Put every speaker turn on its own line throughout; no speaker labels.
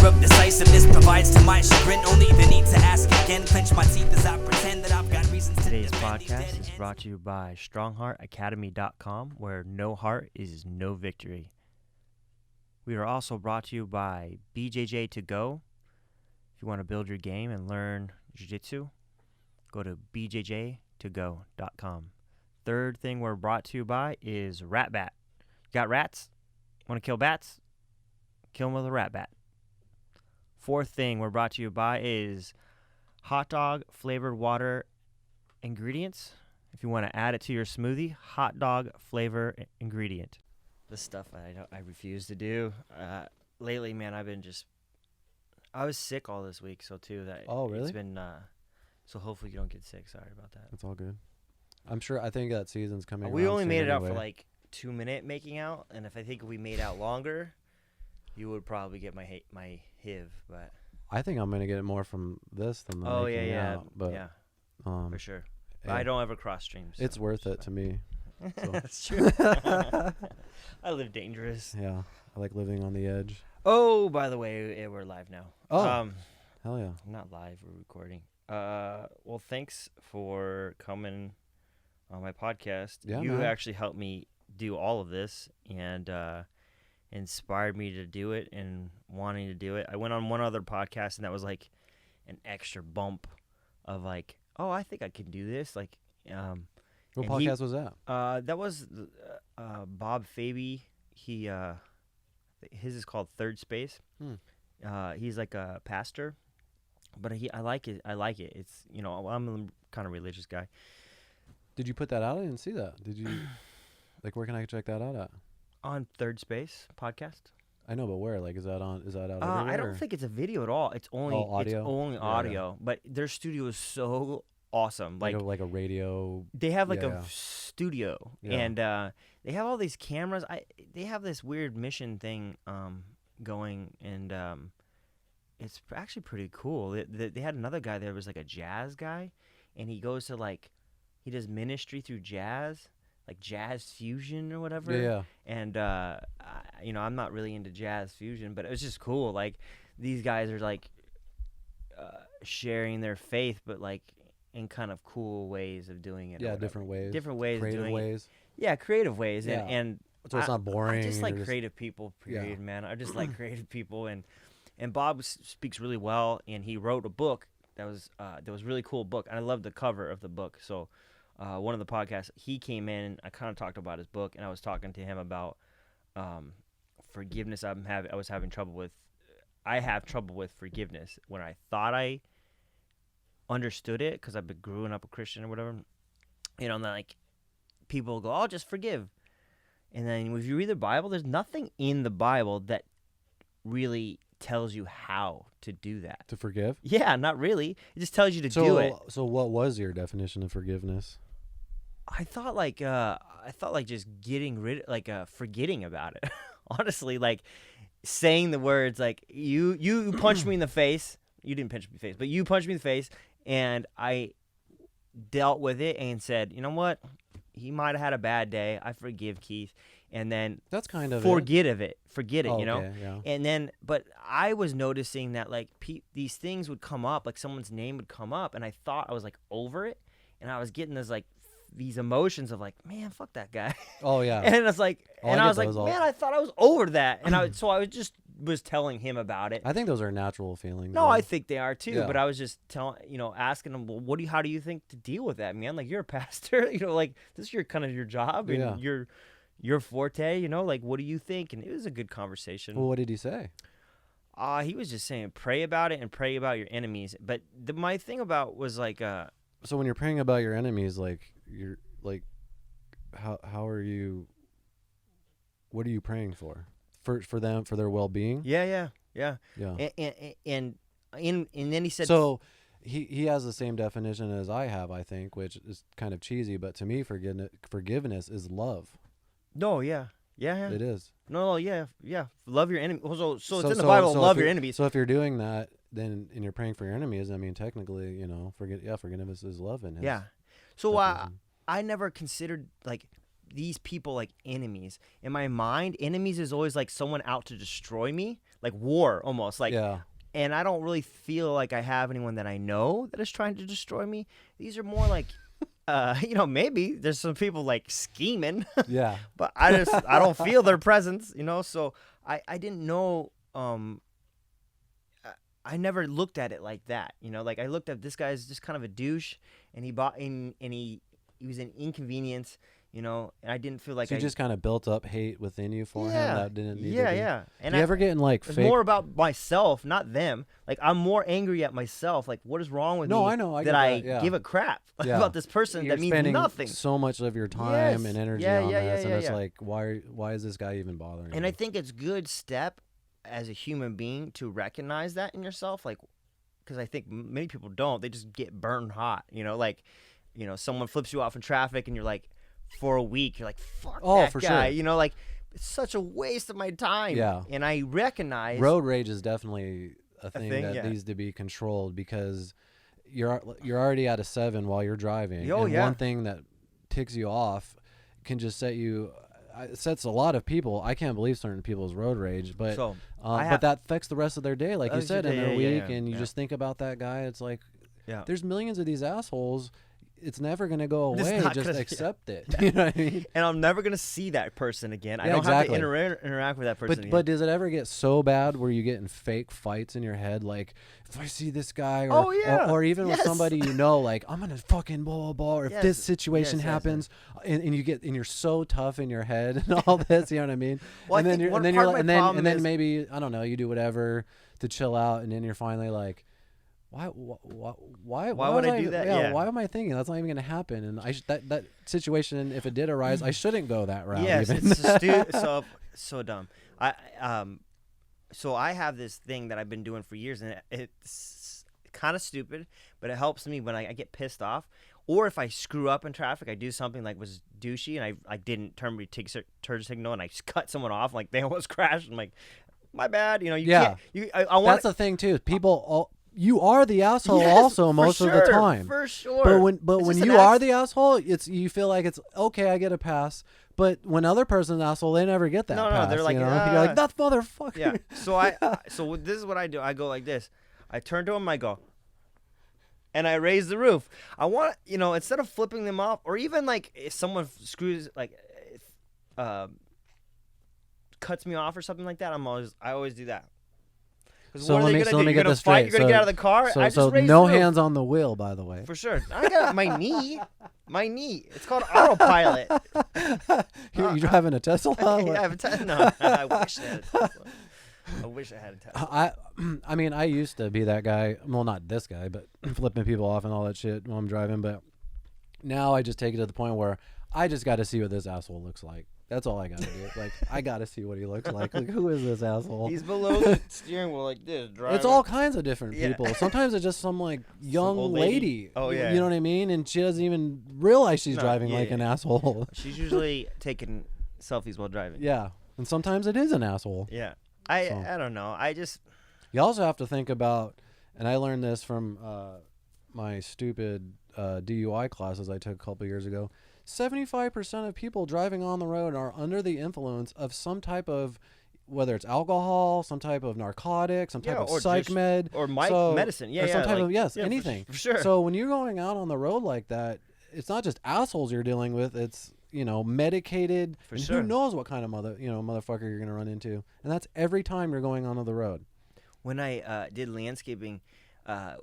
measure of decisiveness provides to my chagrin only the need to ask again. Clench my teeth as I pretend that I've got reasons to
Today's
defend these dead
podcast is
ends.
brought to you by StrongHeartAcademy.com, where no heart is no victory. We are also brought to you by BJJ to go. If you want to build your game and learn jiu-jitsu, go to bjjtogo.com. Third thing we're brought to you by is Rat Bat. Got rats? Want to kill bats? Kill them with a rat bat. Fourth thing we're brought to you by is hot dog flavored water ingredients. If you want to add it to your smoothie, hot dog flavor ingredient. This stuff I refuse to do. Lately, man, I was sick all this week, so too that.
Oh, really?
It's been so hopefully you don't get sick. Sorry about that.
It's all good. I think that season's coming.
We
around
only
soon
made it out
anyway.
for like 2 minute making out, and if I think we made out longer, you would probably get my HIV. But
I think I'm gonna get more from this than the
oh
making
yeah,
out, but
yeah, for sure. But
hey,
I don't ever cross streams.
it's
so
worth it to me. So.
That's true. I live dangerous.
Yeah, I like living on the edge.
Oh, by the way, we're live now.
Oh, hell yeah!
Not live. We're recording. Well, thanks for coming on my podcast.
Yeah,
you
man.
actually helped me do all of this and inspired me to do it and wanting to do it. I went on one other podcast and that was like an extra bump of like, oh, I think I can do this. Like,
What
and
podcast was that?
that was Bob Faby. His is called Third Space. He's like a pastor, but I like it. It's, I'm a kind of religious guy.
Did you put that out? I didn't see that. Did you? Like, where can I check that out at?
On Third Space podcast.
I know, but where? Like, is that out everywhere?
I don't
or?
think it's a video at all. It's only
audio?
It's only
Yeah,
audio. But their studio is so awesome.
like a radio.
They have like
yeah.
a studio,
Yeah.
and they have all these cameras. They have this weird mission thing going, and it's actually pretty cool. They had another guy there who was like a jazz guy, and he goes to he does ministry through jazz, like jazz fusion or whatever.
Yeah.
And I'm not really into jazz fusion, but it was just cool. Like, these guys are like sharing their faith, but like in kind of cool ways of doing it.
Yeah, different ways.
Different ways of
Creative
doing
ways.
it. Yeah, creative ways.
Yeah.
And
So it's not boring.
I just like
or
creative people, period,
Yeah.
man. I just like creative people, and Bob speaks really well, and he wrote a book that was a really cool book, and I love the cover of the book. So one of the podcasts, he came in, and I kind of talked about his book, and I was talking to him about forgiveness. I have trouble with forgiveness when I thought I understood it, because I've been growing up a Christian or whatever. And like, people go, "Oh, just forgive." And then if you read the Bible, there's nothing in the Bible that really tells you how to do that.
To forgive?
Yeah, not really. It just tells you to do it.
So what was your definition of forgiveness?
I thought just getting rid, forgetting about it. Honestly, like saying the words, like you punched me in the face. You didn't punch me in the face, but you punched me in the face, and I dealt with it and said, you know what? He might have had a bad day. I forgive Keith. And then
That's kind of
forget it.
Oh,
you know?
okay, yeah.
And then, but I was noticing that like these things would come up, like someone's name would come up, and I thought I was like over it, and I was getting this like these emotions of like, man, fuck that guy.
Oh yeah.
And it's like,
Oh,
and
I
I
get
was like,
those all-
man, I thought I was over that, and I was telling him about it.
I think those are natural feelings.
No,
though.
I think they are too.
Yeah.
But I was just asking him, well, how do you think to deal with that, man? Like, you're a pastor, like this is your job, and
Yeah.
your forte, like, what do you think? And it was a good conversation.
Well, what did he say?
He was just saying, pray about it and pray about your enemies. But my thing about was like,
So when you're praying about your enemies, like you're like, how are you? What are you praying for? For them, for their well-being?
yeah. And then he said,
So he has the same definition as I have, I think, which is kind of cheesy, but to me, forgiveness is love.
no, yeah.
It is.
No, yeah. Love your enemy. So it's in the Bible. Love your enemies.
So if you're doing that, then and you're praying for your enemies, I mean, technically, forgiveness is love in his
Yeah. So
definition.
I never considered like these people like enemies. In my mind, enemies is always like someone out to destroy me, like war almost. Like,
Yeah.
and I don't really feel like I have anyone that I know that is trying to destroy me. These are more like, maybe there's some people like scheming,
Yeah.
but I don't feel their presence, So I didn't know. I never looked at it like that, Like I looked at this guy's just kind of a douche, and he was an inconvenience, and I didn't feel like
So you just kind of built up hate within you for him that didn't need to be.
Yeah. And
Do you ever get in like
it's
fake?
more about myself, not them. Like I'm more angry at myself. Like what is wrong with me?
I know. I get
I
that,
give a crap
Yeah.
about this person
You're
that means
spending
nothing.
so much of your time and energy on this, and it's
yeah.
like, why is this guy even bothering
And
you?
I think it's good step as a human being to recognize that in yourself, like, because I think many people don't. They just get burned hot, someone flips you off in traffic, and you're like, for a week, you're like, fuck that
for
guy,
sure.
like, it's such a waste of my time.
Yeah.
And I recognize
Road rage is definitely a thing that
yeah.
needs to be controlled, because you're already at a 7 while you're driving.
Oh,
and
yeah.
one thing that ticks you off can just sets a lot of people. I can't believe certain people's road rage, but but that affects the rest of their day, like you said, in their week. And you just think about that guy. It's like, there's millions of these assholes. It's never going to go away. Just accept it. You know what I mean?
And I'm never going to see that person again. I don't
exactly.
have to interact with that person again.
But does it ever get so bad where you get in fake fights in your head? Like, if I see this guy or even with somebody like, I'm going to fucking blah, blah, blah. Or if this situation happens and you're so tough in your head and all this, you know what I mean?
Well,
and then maybe, I don't know, you do whatever to chill out, and then you're finally like, why would I do that? Yeah, why am I thinking that's not even going to happen? And that situation, if it did arise, I shouldn't go that route.
Yes,
even.
it's so dumb. So I have this thing that I've been doing for years, and it's kind of stupid, but it helps me when I get pissed off, or if I screw up in traffic. I do something like was douchey, and I didn't turn turn signal, and I just cut someone off, like they almost crashed. I'm like, my bad. You can't. I want.
That's the thing too. People. You are the asshole also most of the time.
For sure.
But when you are the asshole, you feel like it's okay, I get a pass. But when other person's an asshole, they never get that pass.
No, they're like,
you're like, that motherfucker.
Yeah. So this is what I do. I go like this. I turn to him, I go, and I raise the roof. I want, instead of flipping them off, or even like if someone cuts me off or something like that, I always do that.
So let me get this straight.
You're gonna get out of the car. I just raise
no
the roof.
hands on the wheel, by the way.
For sure. I got my knee. It's called autopilot.
You driving a Tesla?
Yeah, I have a Tesla. No, I wish I had a Tesla. I wish I had a Tesla.
I mean, I used to be that guy. Well, not this guy, but flipping people off and all that shit while I'm driving. But now I just take it to the point where I just got to see what this asshole looks like. That's all I got to do. Like, I got to see what he looks like. Like, who is this asshole?
He's below the steering wheel like this. Driving.
It's all kinds of different people. Sometimes it's just some, like, young lady.
Oh, yeah.
You know what I mean? And she doesn't even realize she's driving like an asshole.
She's usually taking selfies while driving.
Yeah. And sometimes it is an asshole.
Yeah. I don't know.
You also have to think about, and I learned this from my stupid DUI classes I took a couple years ago. 75% of people driving on the road are under the influence of some type of, whether it's alcohol, some type of narcotic, some type of psych med,
or medicine. Yeah,
or some type of anything.
For sure.
So when you're going out on the road like that, it's not just assholes you're dealing with. It's medicated.
For
and
sure.
Who knows what kind of motherfucker you're gonna run into, and that's every time you're going onto the road.
When I did landscaping,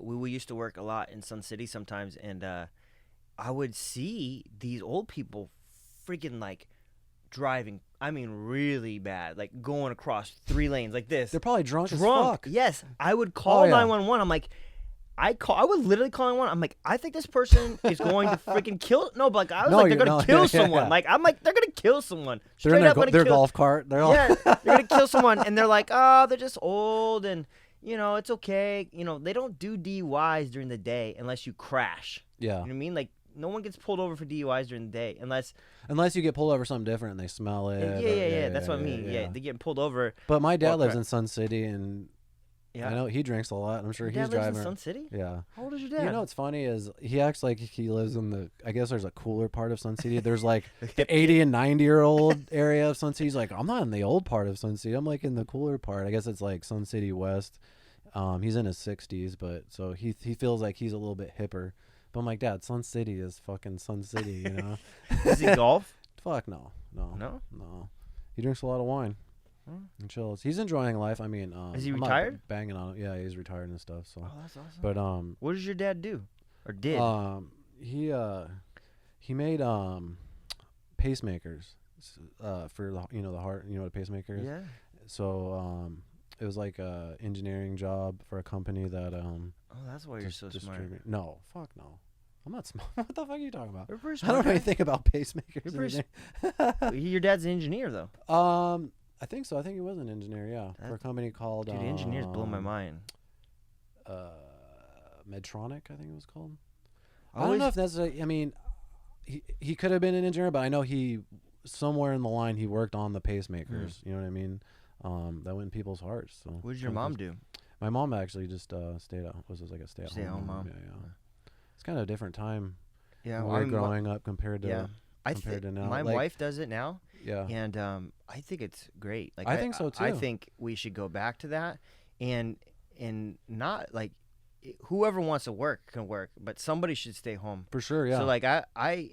we used to work a lot in Sun City sometimes, and I would see these old people freaking like driving, I mean really bad, like going across 3 lanes like this.
They're probably drunk as fuck.
Yes. I would call 911. I'm like, I would literally call 911. I'm like, I think this person is going to freaking kill. No, but like, I was like, they're going to kill someone. Yeah. Like, I'm like, they're going to kill someone.
They're in their golf cart. They're all
they're going to kill someone. And they're like, oh, they're just old and, it's okay. They don't do DUIs during the day unless you crash.
Yeah.
You know what I mean? Like, no one gets pulled over for DUIs during the day unless
you get pulled over something different and they smell it.
Yeah. That's what I mean. Yeah, they get pulled over.
But my dad lives in Sun City, and I know he drinks a lot. I'm sure he's driving.
Lives in Sun City?
Yeah.
How old is your dad?
You know what's funny is he acts like he lives in the. I guess there's a cooler part of Sun City. There's like the 80 and 90-year-old area of Sun City. He's like, I'm not in the old part of Sun City. I'm like in the cooler part. I guess it's like Sun City West. He's in his 60s, but so he feels like he's a little bit hipper. But I'm like, Dad, Sun City is fucking Sun City, you know.
Does he golf?
Fuck no. He drinks a lot of wine. And chills. He's enjoying life. I mean,
is he
I'm
retired?
Not banging on him. Yeah, he's retired and stuff. So.
Oh, that's awesome.
But
what does your dad do, or did?
He made pacemakers for the heart. You know what a pacemaker is?
Yeah.
So it was like a engineering job for a company that
Oh, that's why you're so smart.
No, fuck no. I'm not smart. What the fuck are you talking about?
You're pretty
I
smart,
don't know anything about pacemakers.
Your dad's an engineer, though.
I think so. I think he was an engineer, yeah. For a company called...
Dude, engineers blow my mind.
Medtronic, I think it was called. I don't know if that's... I mean, he could have been an engineer, but I know somewhere in the line, he worked on the pacemakers. You know what I mean? That went in people's hearts. So
what did your mom do?
My mom actually just stayed out. Was like a stay-at-home mom. Yeah. It's kind of a different time.
Yeah,
when we were growing up compared to... compared to now.
My wife does it now.
Yeah.
And I think it's great. Like
I think so too.
I think we should go back to that and not like whoever wants to work can work, but somebody should stay home.
For sure, yeah.
So like I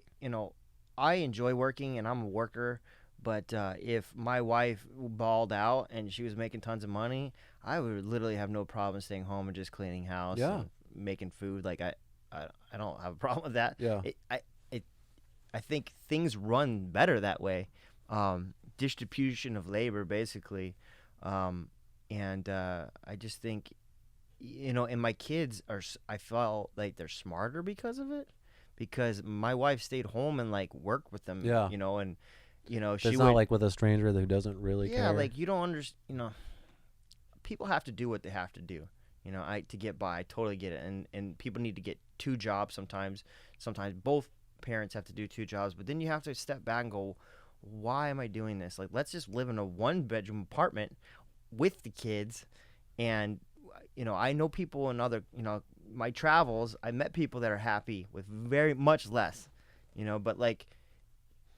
enjoy working and I'm a worker, but if my wife balled out and she was making tons of money, I would literally have no problem staying home and just cleaning house and making food. Like I don't have a problem with that.
Yeah.
I think things run better that way. Distribution of labor, basically. And I just think, and my kids I felt like they're smarter because of it. Because my wife stayed home and, like, worked with them, and,
it's not like with a stranger who doesn't really care.
Yeah, like, you don't understand, people have to do what they have to do, to get by. I totally get it. And people need to get 2 jobs sometimes. Sometimes both parents have to do 2 jobs, but then you have to step back and go, why am I doing this? Like, let's just live in a 1-bedroom apartment with the kids. And I know people in other my travels, I met people that are happy with very much less, but like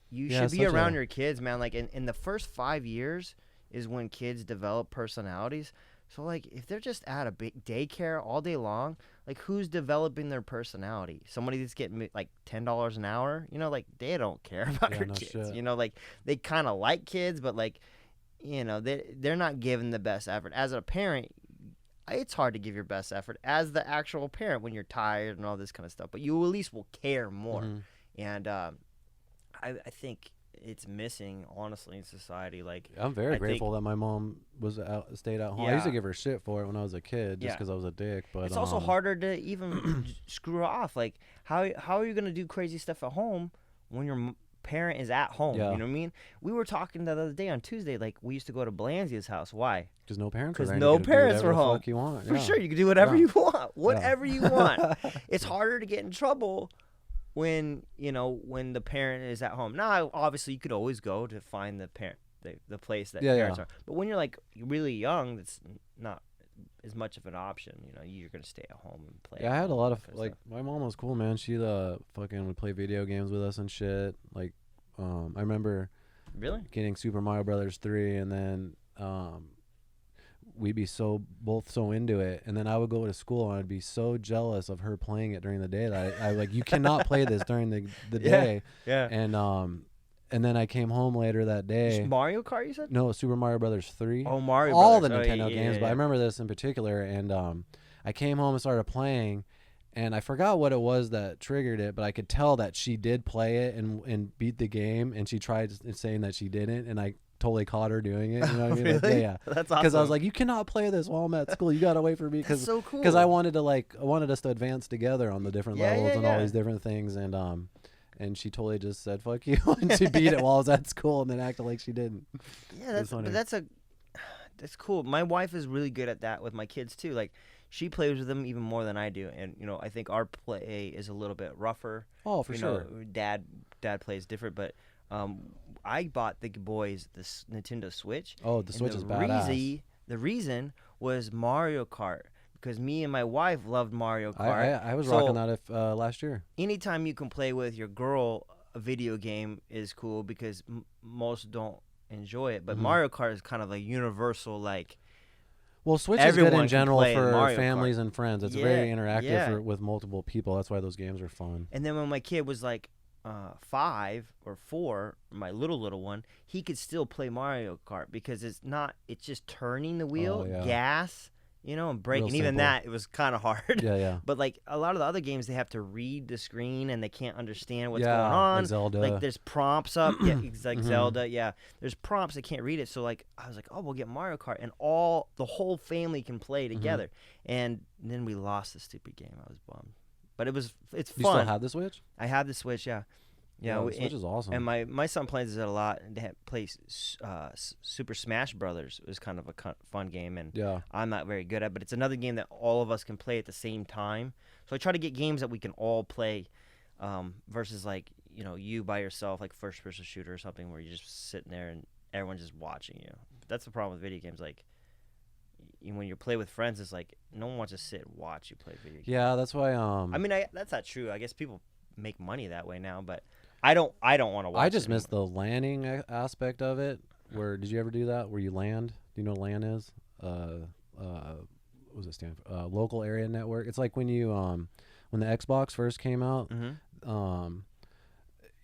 you should be around your kids, man. Like in the first 5 years is when kids develop personalities. So, like, if they're just at a big daycare all day long, like, who's developing their personality? Somebody that's getting, like, $10 an hour? Like, they don't care about your kids. Shit. Like, they kind of like kids, but, like, they're not giving the best effort. As a parent, it's hard to give your best effort as the actual parent when you're tired and all this kind of stuff. But you at least will care more. Mm-hmm. And I think it's missing, honestly, in society. Like,
I'm very grateful that my mom stayed out home.
Yeah.
I used to give her shit for it when I was a kid, just because I was a dick. But
it's also harder to even screw off. Like, how are you gonna do crazy stuff at home when your parent is at home?
Yeah.
You know what I mean? We were talking the other day on Tuesday. Like, we used to go to Blanzia's house. Why?
Because no parents.
Because no parents were home.
You want.
For sure, you can do whatever you want. Whatever you want. It's harder to get in trouble when the parent is at home. Now, obviously, you could always go to find the parent, the place that parents are. But when you're like really young, that's not as much of an option. You're gonna stay at home and play.
Yeah, I had a lot of like my mom was cool, man. She fucking would play video games with us and shit. Like, I remember getting Super Mario Brothers 3, and then we'd be both so into it, and then I would go to school and I'd be so jealous of her playing it during the day that I like, you cannot play this during the day.
Yeah.
And then I came home later that day.
Mario Kart, you said?
No, Super Mario Brothers 3.
Oh, Mario
all
Brothers.
The Nintendo games, but I remember this in particular. And I came home and started playing, and I forgot what it was that triggered it, but I could tell that she did play it and beat the game, and she tried saying that she didn't, and I totally caught her doing it. You know what I mean?
Really?
Like, yeah.
That's awesome.
Because I was like, you cannot play this while I'm at school. You gotta wait for me.
That's so cool.
Because I wanted us to advance together on the different levels and all these different things. And she totally just said fuck you, and she beat it while I was at school, and then acted like she didn't.
Yeah, that's cool. My wife is really good at that with my kids too. Like, she plays with them even more than I do, and I think our play is a little bit rougher.
Oh, for sure.
Dad plays different, but I bought the boys this Nintendo Switch.
Oh, the Switch is badass.
The reason was Mario Kart. Because me and my wife loved Mario Kart.
I was rocking that last year.
Anytime you can play with your girl, a video game is cool because most don't enjoy it. But Mario Kart is kind of a universal, like...
Well, Switch is good in general for families and friends. It's very interactive with multiple people. That's why those games are fun.
And then when my kid was like 5 or 4, my little one, he could still play Mario Kart because it's just turning the wheel, gas... and breaking. Even that, it was kind of hard.
Yeah.
But like a lot of the other games, they have to read the screen and they can't understand what's going on.
Like Zelda.
Like there's prompts up. It's like Zelda. Yeah, there's prompts. They can't read it. So like I was like, oh, we'll get Mario Kart, and the whole family can play together. And then we lost the stupid game. I was bummed. But it's fun.
You still have the Switch?
I have the Switch. Yeah.
Yeah, the Switch is awesome.
And my son plays it a lot. And they play Super Smash Brothers. It was kind of a fun game, and I'm not very good at. But it's another game that all of us can play at the same time. So I try to get games that we can all play, versus like you by yourself, like first-person shooter or something, where you're just sitting there and everyone's just watching you. But that's the problem with video games. Like when you play with friends, it's like no one wants to sit and watch you play video games.
Yeah, that's why.
I mean, that's not true. I guess people make money that way now, but. I don't want to watch.
I just miss the landing aspect of it. Where did you ever do that? Where you land? Do you know what LAN is? What does it stand for? Local area network. It's like when you when the Xbox first came out,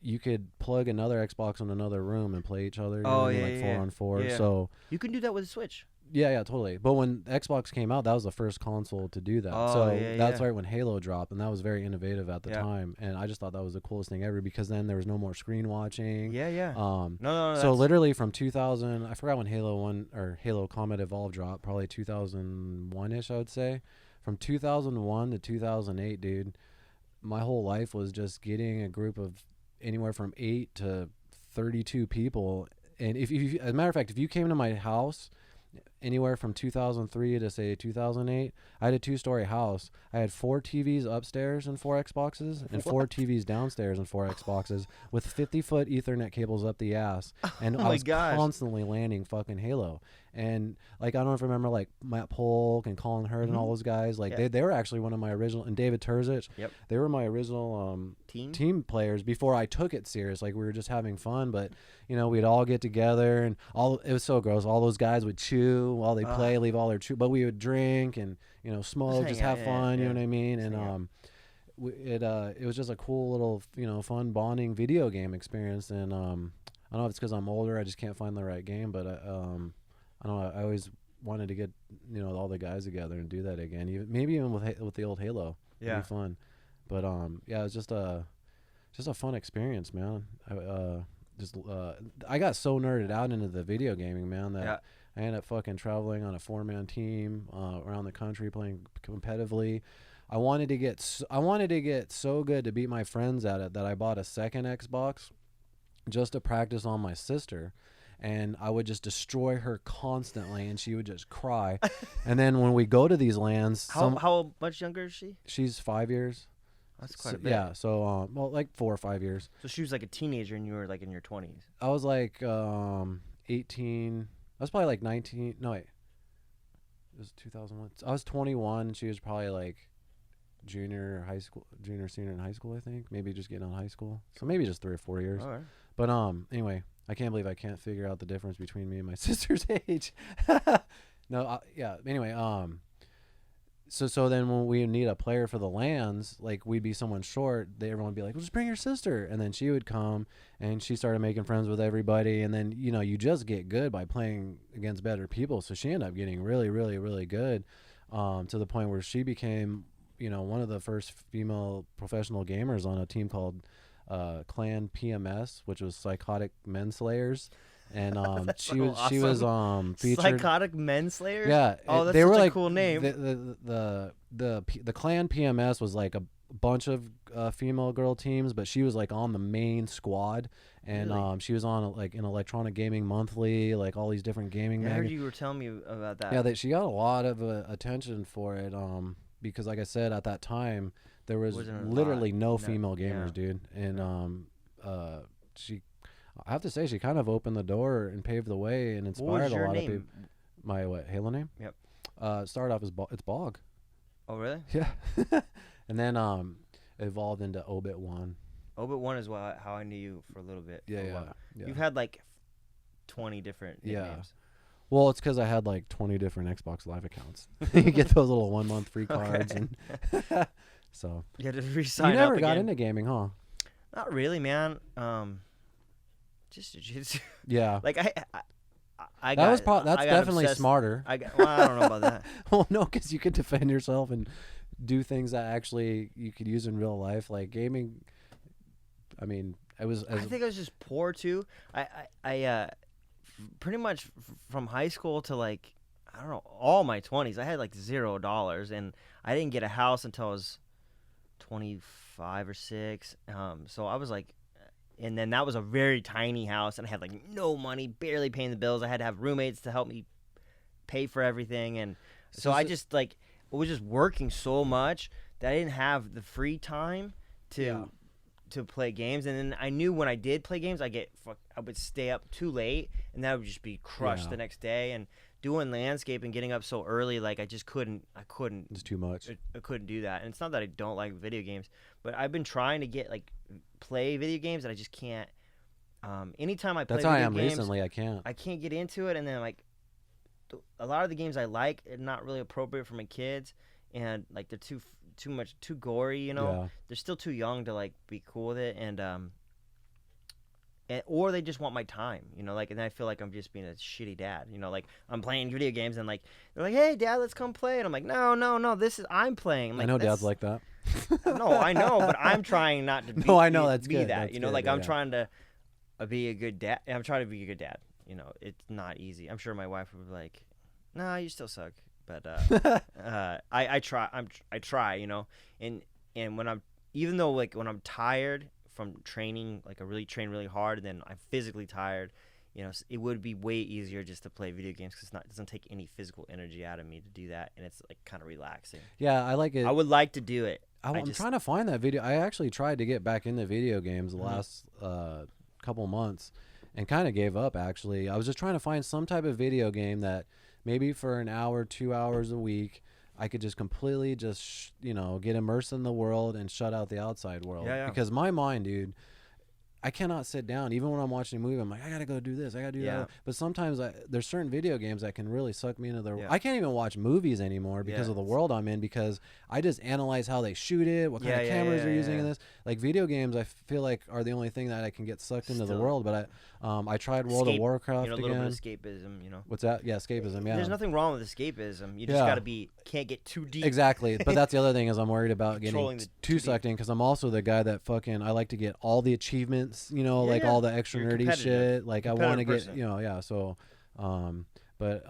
you could plug another Xbox in another room and play each other. Like 4-on-4.
Yeah.
So
you can do that with a Switch.
Yeah, totally. But when Xbox came out, that was the first console to do that. That's right when Halo dropped, and that was very innovative at the time. And I just thought that was the coolest thing ever because then there was no more screen watching.
Yeah.
No. So literally from 2000, I forgot when Halo 1 or Halo Combat Evolved dropped, probably 2001-ish, I would say. From 2001 to 2008, dude, my whole life was just getting a group of anywhere from 8 to 32 people. And if you, as a matter of fact, if you came to my house anywhere from 2003 to say 2008, I had a 2-story house. I had 4 TVs upstairs and 4 Xboxes, and 4 TVs downstairs and 4 Xboxes with 50-foot Ethernet cables up the ass. And I was constantly landing fucking Halo. And like I don't know if you remember like Matt Polk and Colin Hurd and all those guys. Like they were actually one of my original, and David Terzic. They were my original team players before I took it serious. Like we were just having fun, but we'd all get together and it was so gross. All those guys would chew while they play, leave all their chew, but we would drink and smoke, just have fun. You know what I mean? And it was just a cool little fun bonding video game experience. And I don't know if it's because I'm older, I just can't find the right game, but I don't know. I always wanted to get all the guys together and do that again. Maybe even with the old Halo. It'd be fun. But it was just a fun experience, man. I got so nerded out into the video gaming, man, that I ended up fucking traveling on a 4-man team around the country playing competitively. I wanted to get so good to beat my friends at it that I bought a second Xbox just to practice on my sister. And I would just destroy her constantly, and she would just cry. And then when we go to these lands...
How much younger is she?
She's 5 years.
That's quite a bit.
Yeah, so, like 4 or 5 years.
So she was like a teenager, and you were like in your 20s.
I was like 18... I was probably like 19... No, wait. It was 2001. I was 21, and she was probably like junior, senior in high school, I think. Maybe just getting out of high school. So maybe just 3 or 4 years.
All right.
But anyway... I can't believe I can't figure out the difference between me and my sister's age. Anyway, so then when we need a player for the lands, like we'd be someone short, everyone would be like, well, just bring your sister. And then she would come and she started making friends with everybody. And then, you just get good by playing against better people. So she ended up getting really, really, really good to the point where she became, one of the first female professional gamers on a team called Clan PMS, which was Psychotic Menslayers, and she was featured.
Psychotic Menslayers.
Yeah,
oh, that's
they were
such
like
a cool name.
The Clan PMS was like a bunch of female girl teams, but she was like on the main squad, and really? She was on like an Electronic Gaming Monthly, like all these different gaming.
I heard you were telling me about that.
Yeah, she got a lot of attention for it, because like I said at that time. There was literally no female gamers, dude. And I have to say, she kind of opened the door and paved the way and inspired a lot of people. My Halo name?
Yep.
Started off as it's Bog.
Oh really?
Yeah. And then evolved into Obit 1.
Obit 1 is how I knew you for a little bit.
Yeah.
You've had like 20 different nicknames.
Well, it's because I had like 20 different Xbox Live accounts. You get those little 1 month free cards, and so
you had to re-sign up.
You never got into gaming, huh?
Not really, man. Just jiu-jitsu.
Yeah.
Like I
that's definitely
obsessed.
Smarter.
I don't know about that.
Well, no, because you could defend yourself and do things that actually you could use in real life, like gaming. I mean, I
think I was just poor too. I pretty much from high school to like I don't know all my 20s, I had like $0, and I didn't get a house until I was 25 or 6. So I was like, and then that was a very tiny house, and I had like no money, barely paying the bills. I had to have roommates to help me pay for everything, and so I just like was just working so much that I didn't have the free time to play games. And then I knew when I did play games, I would stay up too late, and that would just be crushed the next day. And doing landscape and getting up so early, like I just couldn't.
It's too much.
I couldn't do that. And it's not that I don't like video games, but I've been trying to get play video games, and I just can't. Anytime I play
video games,
I am
recently. I
can't get into it, and then a lot of the games I like are not really appropriate for my kids, and like they're too gory, you know.
Yeah.
They're still too young to like be cool with it, and or they just want my time, you know, like, and then I feel like I'm just being a shitty dad, you know, like I'm playing video games and like they're like, hey dad, let's come play, and I'm like, no, I'm playing.
I know dads like that.
No, I know, but I'm trying not to be,
no, I know that's
be
good.
that,
that's
you know,
good,
like I'm trying to be a good dad. I'm trying to be a good dad, you know. It's not easy. I'm sure my wife would be like, nah, you still suck, but I try, you know, and when I'm tired from training, like I really train really hard, and then I'm physically tired, you know, it would be way easier just to play video games because it doesn't take any physical energy out of me to do that, and it's like kind of relaxing.
Yeah, I like it.
I would like to do it.
I'm trying to find that video. I actually tried to get back into video games the last couple months and kind of gave up, actually. I was just trying to find some type of video game that maybe for an hour, 2 hours a week, I could just completely just, get immersed in the world and shut out the outside world.
Yeah.
Because my mind, dude, I cannot sit down. Even when I'm watching a movie, I'm like, I got to go do this. I got to do that. But sometimes there's certain video games that can really suck me into the world. I can't even watch movies anymore because of the world I'm in, because I just analyze how they shoot it, what kind of cameras they're using in this. Like video games, I feel like are the only thing that I can get sucked into the world. But I tried World of Warcraft again.
A little bit of escapism, you know.
What's that? Yeah, escapism, yeah.
There's nothing wrong with escapism. You just got to can't get too deep.
Exactly. But that's the other thing is I'm worried about getting too sucked in, because I'm also the guy that I like to get all the achievements, all the extra nerdy shit. Like I want to get, so, but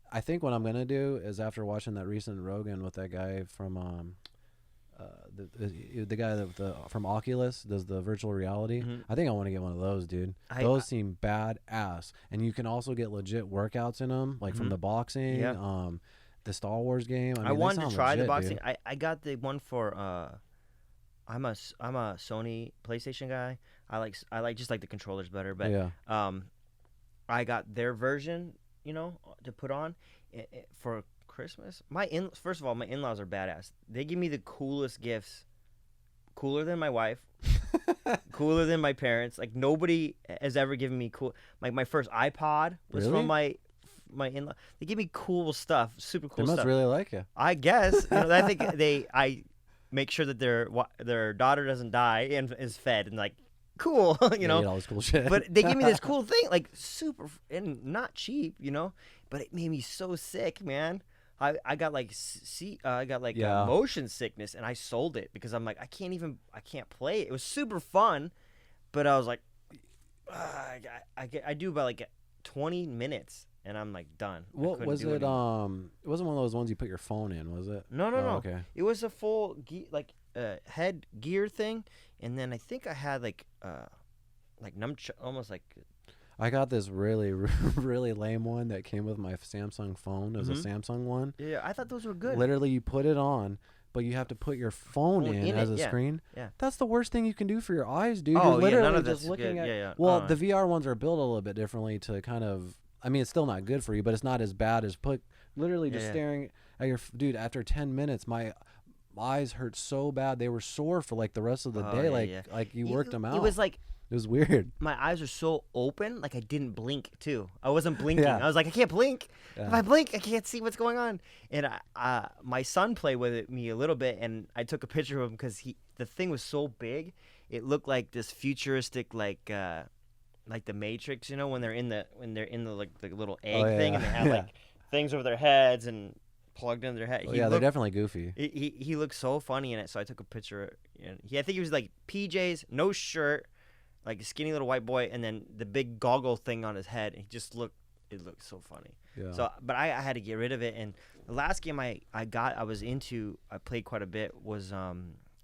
I think what I'm going to do is, after watching that recent Rogan with that guy from, the guy from Oculus does the virtual reality. I think I want to get one of those, dude. Those seem badass, and you can also get legit workouts in them, like from the boxing, the Star Wars game. I wanted to try the boxing.
I got the one for. I'm a Sony PlayStation guy. I like just like the controllers better, but I got their version, to put on for Christmas. First of all, my in-laws are badass. They give me the coolest gifts, cooler than my wife, cooler than my parents. Like nobody has ever given me cool. Like my first iPod was from my in-law. They give me cool stuff, super cool stuff.
They must really like you.
I guess. I think I make sure that their daughter doesn't die and is fed, and like cool,
Eat all this cool shit.
But they give me this cool thing, like super and not cheap, but it made me so sick, man. I got like motion sickness, and I sold it because I'm like I can't play it. It was super fun, but I was like I do about like 20 minutes. And I'm like done.
What was it? It wasn't one of those ones you put your phone in, was it?
No.
Okay.
It was a full head gear thing, and then I think I had like almost like.
I got this really really lame one that came with my Samsung phone. It was a Samsung one.
Yeah, I thought those were good.
Literally, you put it on, but you have to put your phone in as a screen.
Yeah.
That's the worst thing you can do for your eyes, dude.
Oh,
You're literally
none of
just
that's
looking
good.
at. Well, the VR ones are built a little bit differently to kind of. I mean, it's still not good for you, but it's not as bad as literally just staring at your dude. After 10 minutes, my eyes hurt so bad they were sore for like the rest of the day. Like you worked them out.
It was like
it was weird.
My eyes are so open, like I didn't blink too. I wasn't blinking. I was like, I can't blink. If I blink, I can't see what's going on. And my son played with me a little bit, and I took a picture of him because the thing was so big, it looked like this futuristic like the Matrix, you know, when they're in the like the little egg thing, and they have like things over their heads and plugged into their head.
They're definitely goofy.
He looked so funny in it, so I took a picture. And I think he was like PJs, no shirt, like a skinny little white boy, and then the big goggle thing on his head. And it looked so funny. Yeah. So, but I had to get rid of it. And the last game I played quite a bit was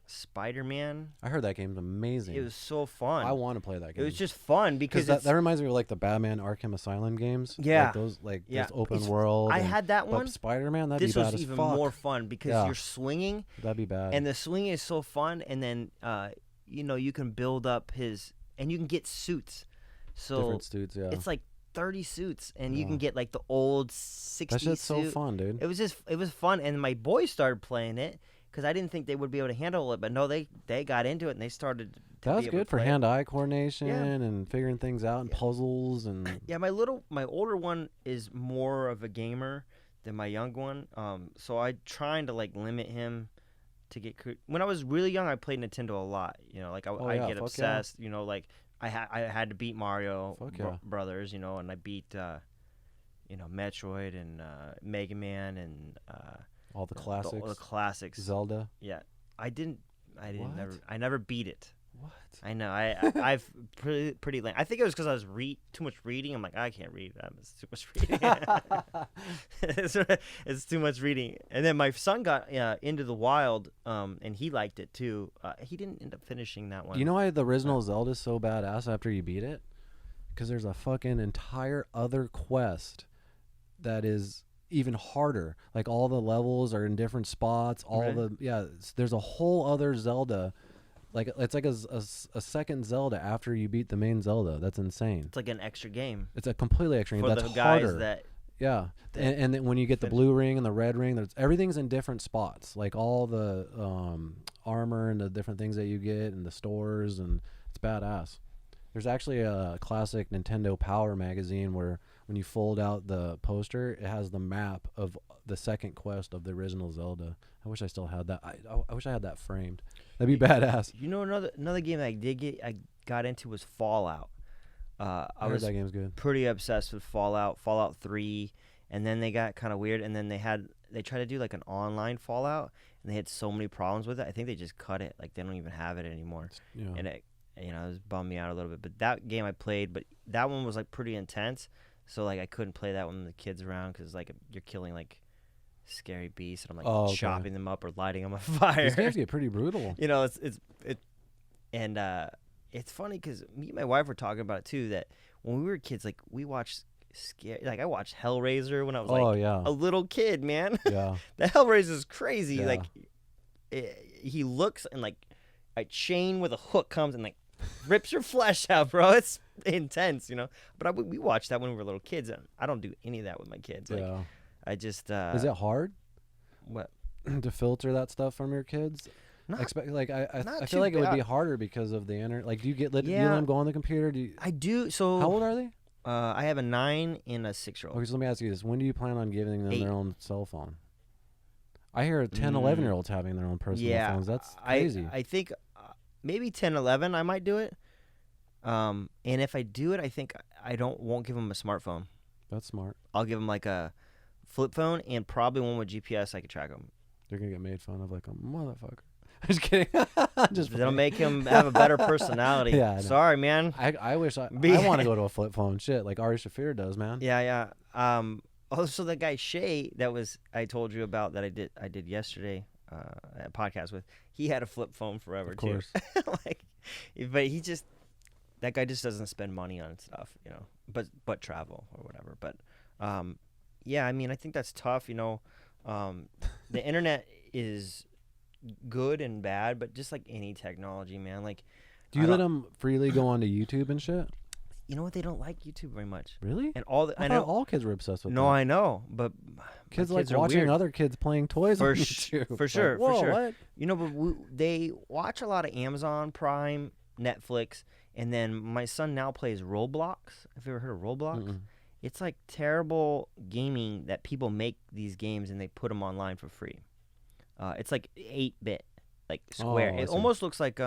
Spider-Man.
I heard that game's amazing.
It was so fun.
I want to play that game.
It was just fun because
that reminds me of like the Batman Arkham Asylum games.
Yeah,
those open world.
I had that one.
But Spider-Man, that'd be bad as fuck.
This was even more fun because you're swinging.
That'd be bad.
And the swinging is so fun, and then you can build up and you can get suits. So
different suits,
it's like 30 suits, and you can get like the old 60s
That shit's
suit.
so fun, dude.
It was fun, and my boys started playing it because I didn't think they would be able to handle it, but no, they got into it, and they started to
That was
be able
good
to
for
play.
hand-eye coordination and figuring things out and puzzles and.
Yeah, my older one is more of a gamer than my young one. So I trying to like limit him to get. When I was really young, I played Nintendo a lot. You know, like I get obsessed. You know, like I had to beat Mario Brothers. You know, and I beat Metroid and Mega Man and
all the classics.
All the classics.
Zelda.
Yeah, I never beat it.
What?
I know. I've pretty lame. I think it was because I was too much reading. I'm like, I can't read. It's too much reading. It's too much reading. And then my son got into the Wild, and he liked it too. He didn't end up finishing that one.
You know why the original Zelda's so badass after you beat it? Because there's a fucking entire other quest that is even harder. Like all the levels are in different spots. There's a whole other Zelda. Like it's like a second Zelda after you beat the main Zelda. That's insane.
It's like an extra game.
It's a completely extra game. That's
the guys
harder. And then when you get the blue ring and the red ring, everything's in different spots. Like all the armor and the different things that you get and the stores, and it's badass. There's actually a classic Nintendo Power magazine where when you fold out the poster, it has the map of the second quest of the original Zelda. I wish I still had that. I wish I had that framed. That'd be badass.
You know, another game that I got into was Fallout.
I heard that game's good.
Pretty obsessed with Fallout 3, and then they got kind of weird, and then they tried to do like an online Fallout, and they had so many problems with it. I think they just cut it. Like they don't even have it anymore. Yeah. And it was bummed me out a little bit. But that game I played, but that one was like pretty intense. So like I couldn't play that one with the kids around because like you're killing like scary beasts, and I'm like chopping them up or lighting them on fire.
These games get pretty brutal.
You know, it's funny because me and my wife were talking about it too. That when we were kids, like we watched I watched Hellraiser when I was a little kid, man.
Yeah,
the Hellraiser is crazy. Yeah. Like he looks and like a chain with a hook comes and like rips your flesh out, bro. It's intense, you know. But we watched that when we were little kids, and I don't do any of that with my kids. Like, I just
is it hard?
What
to filter that stuff from your kids? I feel like it would be harder because of the internet. Like, do you let them go on the computer?
I do. So
how old are they?
I have a 9 and a 6-year-old.
Okay, so let me ask you this: when do you plan on giving them 8. Their own cell phone? I hear 10, 11-year-olds having their own personal phones. That's crazy.
I think maybe 10, 11, I might do it. And if I do it, I think I won't give them a smartphone.
That's smart.
I'll give them like a flip phone and probably one with GPS. I can track them.
They're gonna get made fun of like a motherfucker. Just kidding.
That'll make him have a better personality.
Yeah.
Sorry, man.
I wish I want to go to a flip phone. Shit, like Ari Shaffir does, man.
Yeah. Also, the guy Shay I told you about that I did yesterday, a podcast with. He had a flip phone forever
of course.
Too. But that guy just doesn't spend money on stuff, you know. But travel or whatever. But yeah, I mean, I think that's tough, you know. The internet is good and bad, but just like any technology, man. Like,
do you let them freely go onto YouTube and shit?
you know what? They don't like YouTube very much.
Really?
And
I know all kids were obsessed with.
No,
that.
I know, but
kids like watching other kids playing toys on YouTube.
For sure,
like,
for sure.
What?
You know, but they watch a lot of Amazon Prime, Netflix, and then my son now plays Roblox. Have you ever heard of Roblox?
Mm-mm.
It's like terrible gaming that people make these games and they put them online for free. It's like 8-bit, like square. It almost looks like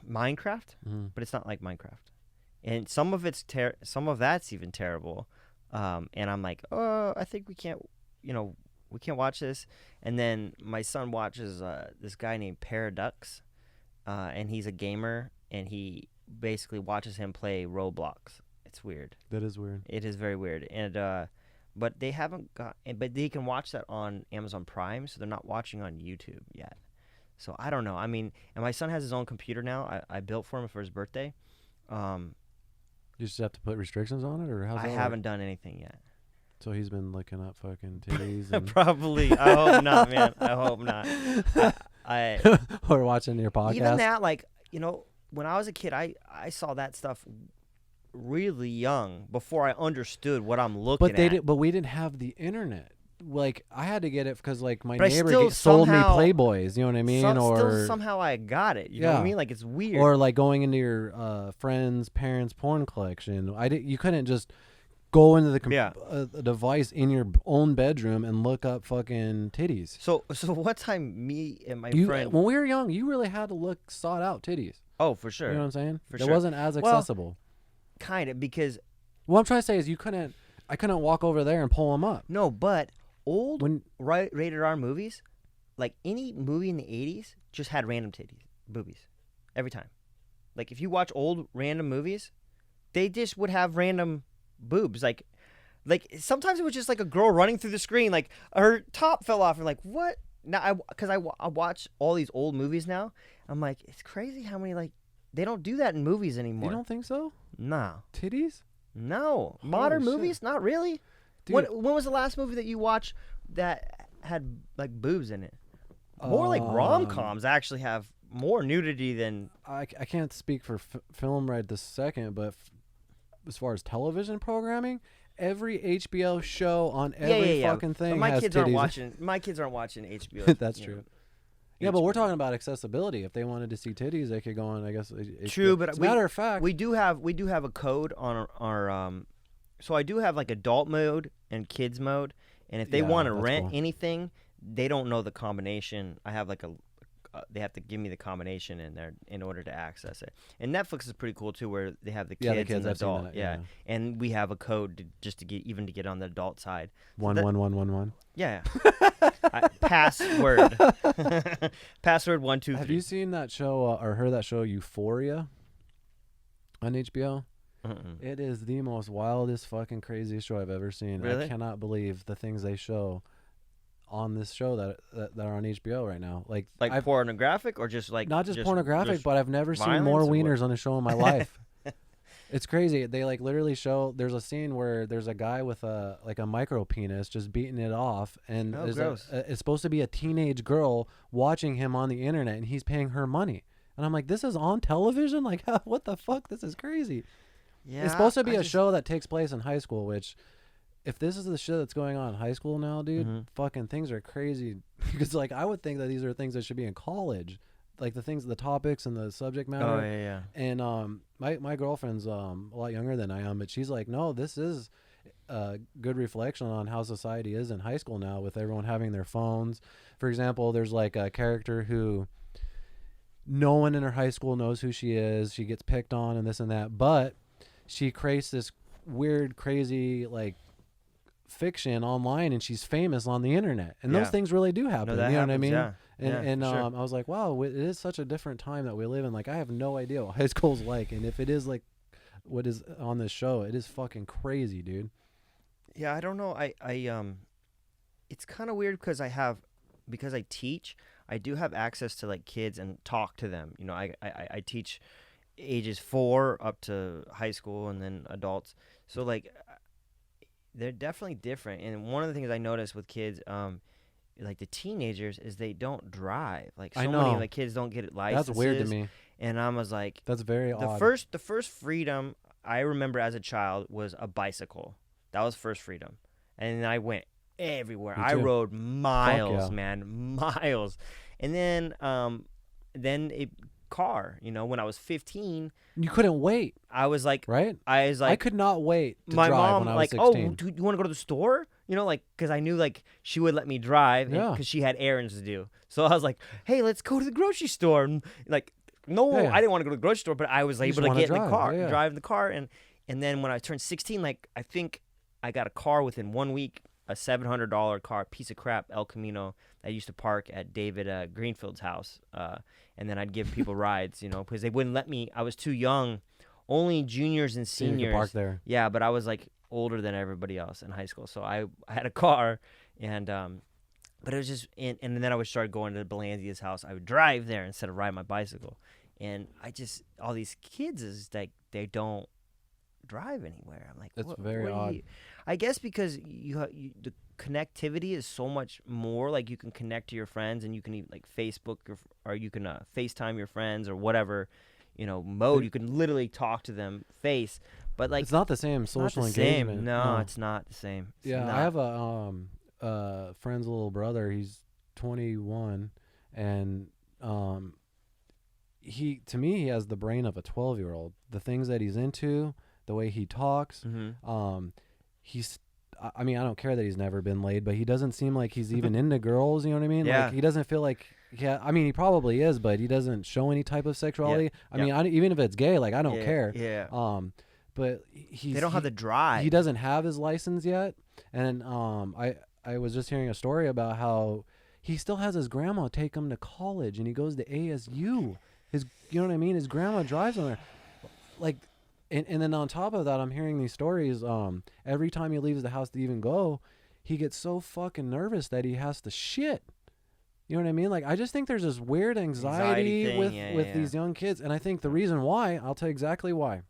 Minecraft, but it's not like Minecraft. And some of that's even terrible. And I'm like, oh, I think we can't watch this. And then my son watches this guy named Paradox, and he's a gamer, and he basically watches him play Roblox. It's weird.
That is weird.
It is very weird. And but they can watch that on Amazon Prime, so they're not watching on YouTube yet. So I don't know. I mean, and my son has his own computer now. I built for him for his birthday.
You just have to put restrictions on it, or how's that?
I haven't done anything yet.
So he's been looking up fucking titties. And
Probably. I hope not, man. I hope not.
Or watching your podcast.
Even that, like, you know, when I was a kid, I saw that stuff really young before I understood what I'm looking at.
But we didn't have the internet. Like, I had to get it because, like, my
but
neighbor sold me Playboys. You know what I mean?
Still somehow I got it. You know what I mean? Like, it's weird.
Or like going into your friend's parents' porn collection. You couldn't just go into the device in your own bedroom and look up fucking titties.
So one time, me and my friend,
when we were young, you really had to sought out titties.
Oh, for sure.
You know what I'm saying?
For
sure. It wasn't as accessible.
Kind of, because
what I'm trying to say is I couldn't walk over there and pull them up.
No, but rated R movies, like any movie in the 80s, just had random boobies every time. Like, if you watch old random movies, they just would have random boobs. Like sometimes it was just like a girl running through the screen, like her top fell off. And like, what? Now, because I watch all these old movies now, I'm like, it's crazy how many, like, they don't do that in movies anymore.
You don't think so?
Nah.
Titties?
No. Modern movies?
Shit.
Not really.
Dude.
When was the last movie that you watched that had, like, boobs in it? More like rom-coms actually have more nudity than...
I can't speak for film right this second, but as far as television programming, every HBO show on every fucking thing
but
has titties.
My kids aren't watching HBO.
That's true. Yeah, but we're talking about accessibility. If they wanted to see titties, they could go on, I guess. HBO.
True, but
as a matter of fact,
we do have a code on our so I do have, like, adult mode and kids mode, and if they want to rent anything, they don't know the combination. I have like they have to give me the combination in order to access it. And Netflix is pretty cool too, where they have the kids and the adult. And we have a code to get on the adult side.
11111.
Yeah. Password. Password 123.
Have you seen that show or heard that show Euphoria on HBO?
Mm-mm.
It is the most wildest fucking craziest show I've ever seen.
Really?
I cannot believe the things they show on this show that are on HBO right now. Like
pornographic, or just like
not just pornographic, but I've never seen more wieners on a show in my life. It's crazy. They like literally show. There's a scene where there's a guy with a micro penis just beating it off, and it's supposed to be a teenage girl watching him on the internet, and he's paying her money. And I'm like, this is on television? Like, what the fuck? This is crazy. Yeah, it's supposed to be a show that takes place in high school, which, if this is the shit that's going on in high school now, dude, fucking things are crazy. Because, like, I would think that these are things that should be in college. Like, the topics and the subject matter.
Oh, yeah.
And my girlfriend's a lot younger than I am, but she's like, no, this is a good reflection on how society is in high school now, with everyone having their phones. For example, there's, like, a character who no one in her high school knows who she is. She gets picked on and this and that, but she creates this weird, crazy, like, fiction online, and she's famous on the internet. And those things really do happen. You know what I mean?
Yeah.
And sure. I was like, wow, it is such a different time that we live in. Like, I have no idea what high school's like. And if it is like what is on this show, it is fucking crazy, dude.
Yeah, I don't know. I it's kind of weird because I teach, I do have access to, like, kids and talk to them. You know, I teach ages 4 up to high school and then adults. So, like, they're definitely different. And one of the things I noticed with kids, like the teenagers, is they don't drive. Like, so many of the kids don't get licenses.
That's weird to me.
And I was like,
that's very odd.
The first freedom I remember as a child was a bicycle. That was first freedom. And then I went everywhere. I rode miles, man, miles. And then a car, you know, when I was 15.
You couldn't wait.
I was like,
right?
I
could not wait to
my
drive
mom,
when I was
like,
16.
oh, do you want to go to the store? You know, like, because I knew, like, she would let me drive because she had errands to do. So I was like, hey, let's go to the grocery store. And, like, I didn't want to go to the grocery store, but I was able to get in the car, drive the car. And then when I turned 16, like, I think I got a car within 1 week, a $700 car, piece of crap, El Camino. I used to park at David Greenfield's house, and then I'd give people rides, you know, because they wouldn't let me. I was too young. Only juniors and seniors.
You could park there.
Yeah, but I was like older than everybody else in high school, so I had a car, and but it was just, and then I would start going to Belanzia's house. I would drive there instead of ride my bicycle, and all these kids is like they don't drive anywhere. I'm like,
that's very odd.
I guess because the connectivity is so much more. Like you can connect to your friends, and you can even like Facebook or you can FaceTime your friends or whatever, you know, mode. You can literally talk to them face, but like
it's not the same social engagement.
No, it's not the same.
I have a friend's little brother. He's 21, and he has the brain of a 12-year-old. The things that he's into, the way he talks, I mean, I don't care that he's never been laid, but he doesn't seem like he's even into girls, you know what I mean?
Yeah.
Like, he doesn't feel like, I mean, he probably is, but he doesn't show any type of sexuality. I mean, even if it's gay, like, I don't care.
Yeah.
But
they don't have the drive.
He doesn't have his license yet. And I was just hearing a story about how he still has his grandma take him to college, and he goes to ASU. You know what I mean? His grandma drives him there. Like, and then on top of that, I'm hearing these stories. Every time he leaves the house to even go, he gets so fucking nervous that he has to shit. You know what I mean? Like, I just think there's this weird anxiety with these young kids. And I think the reason why, I'll tell you exactly why.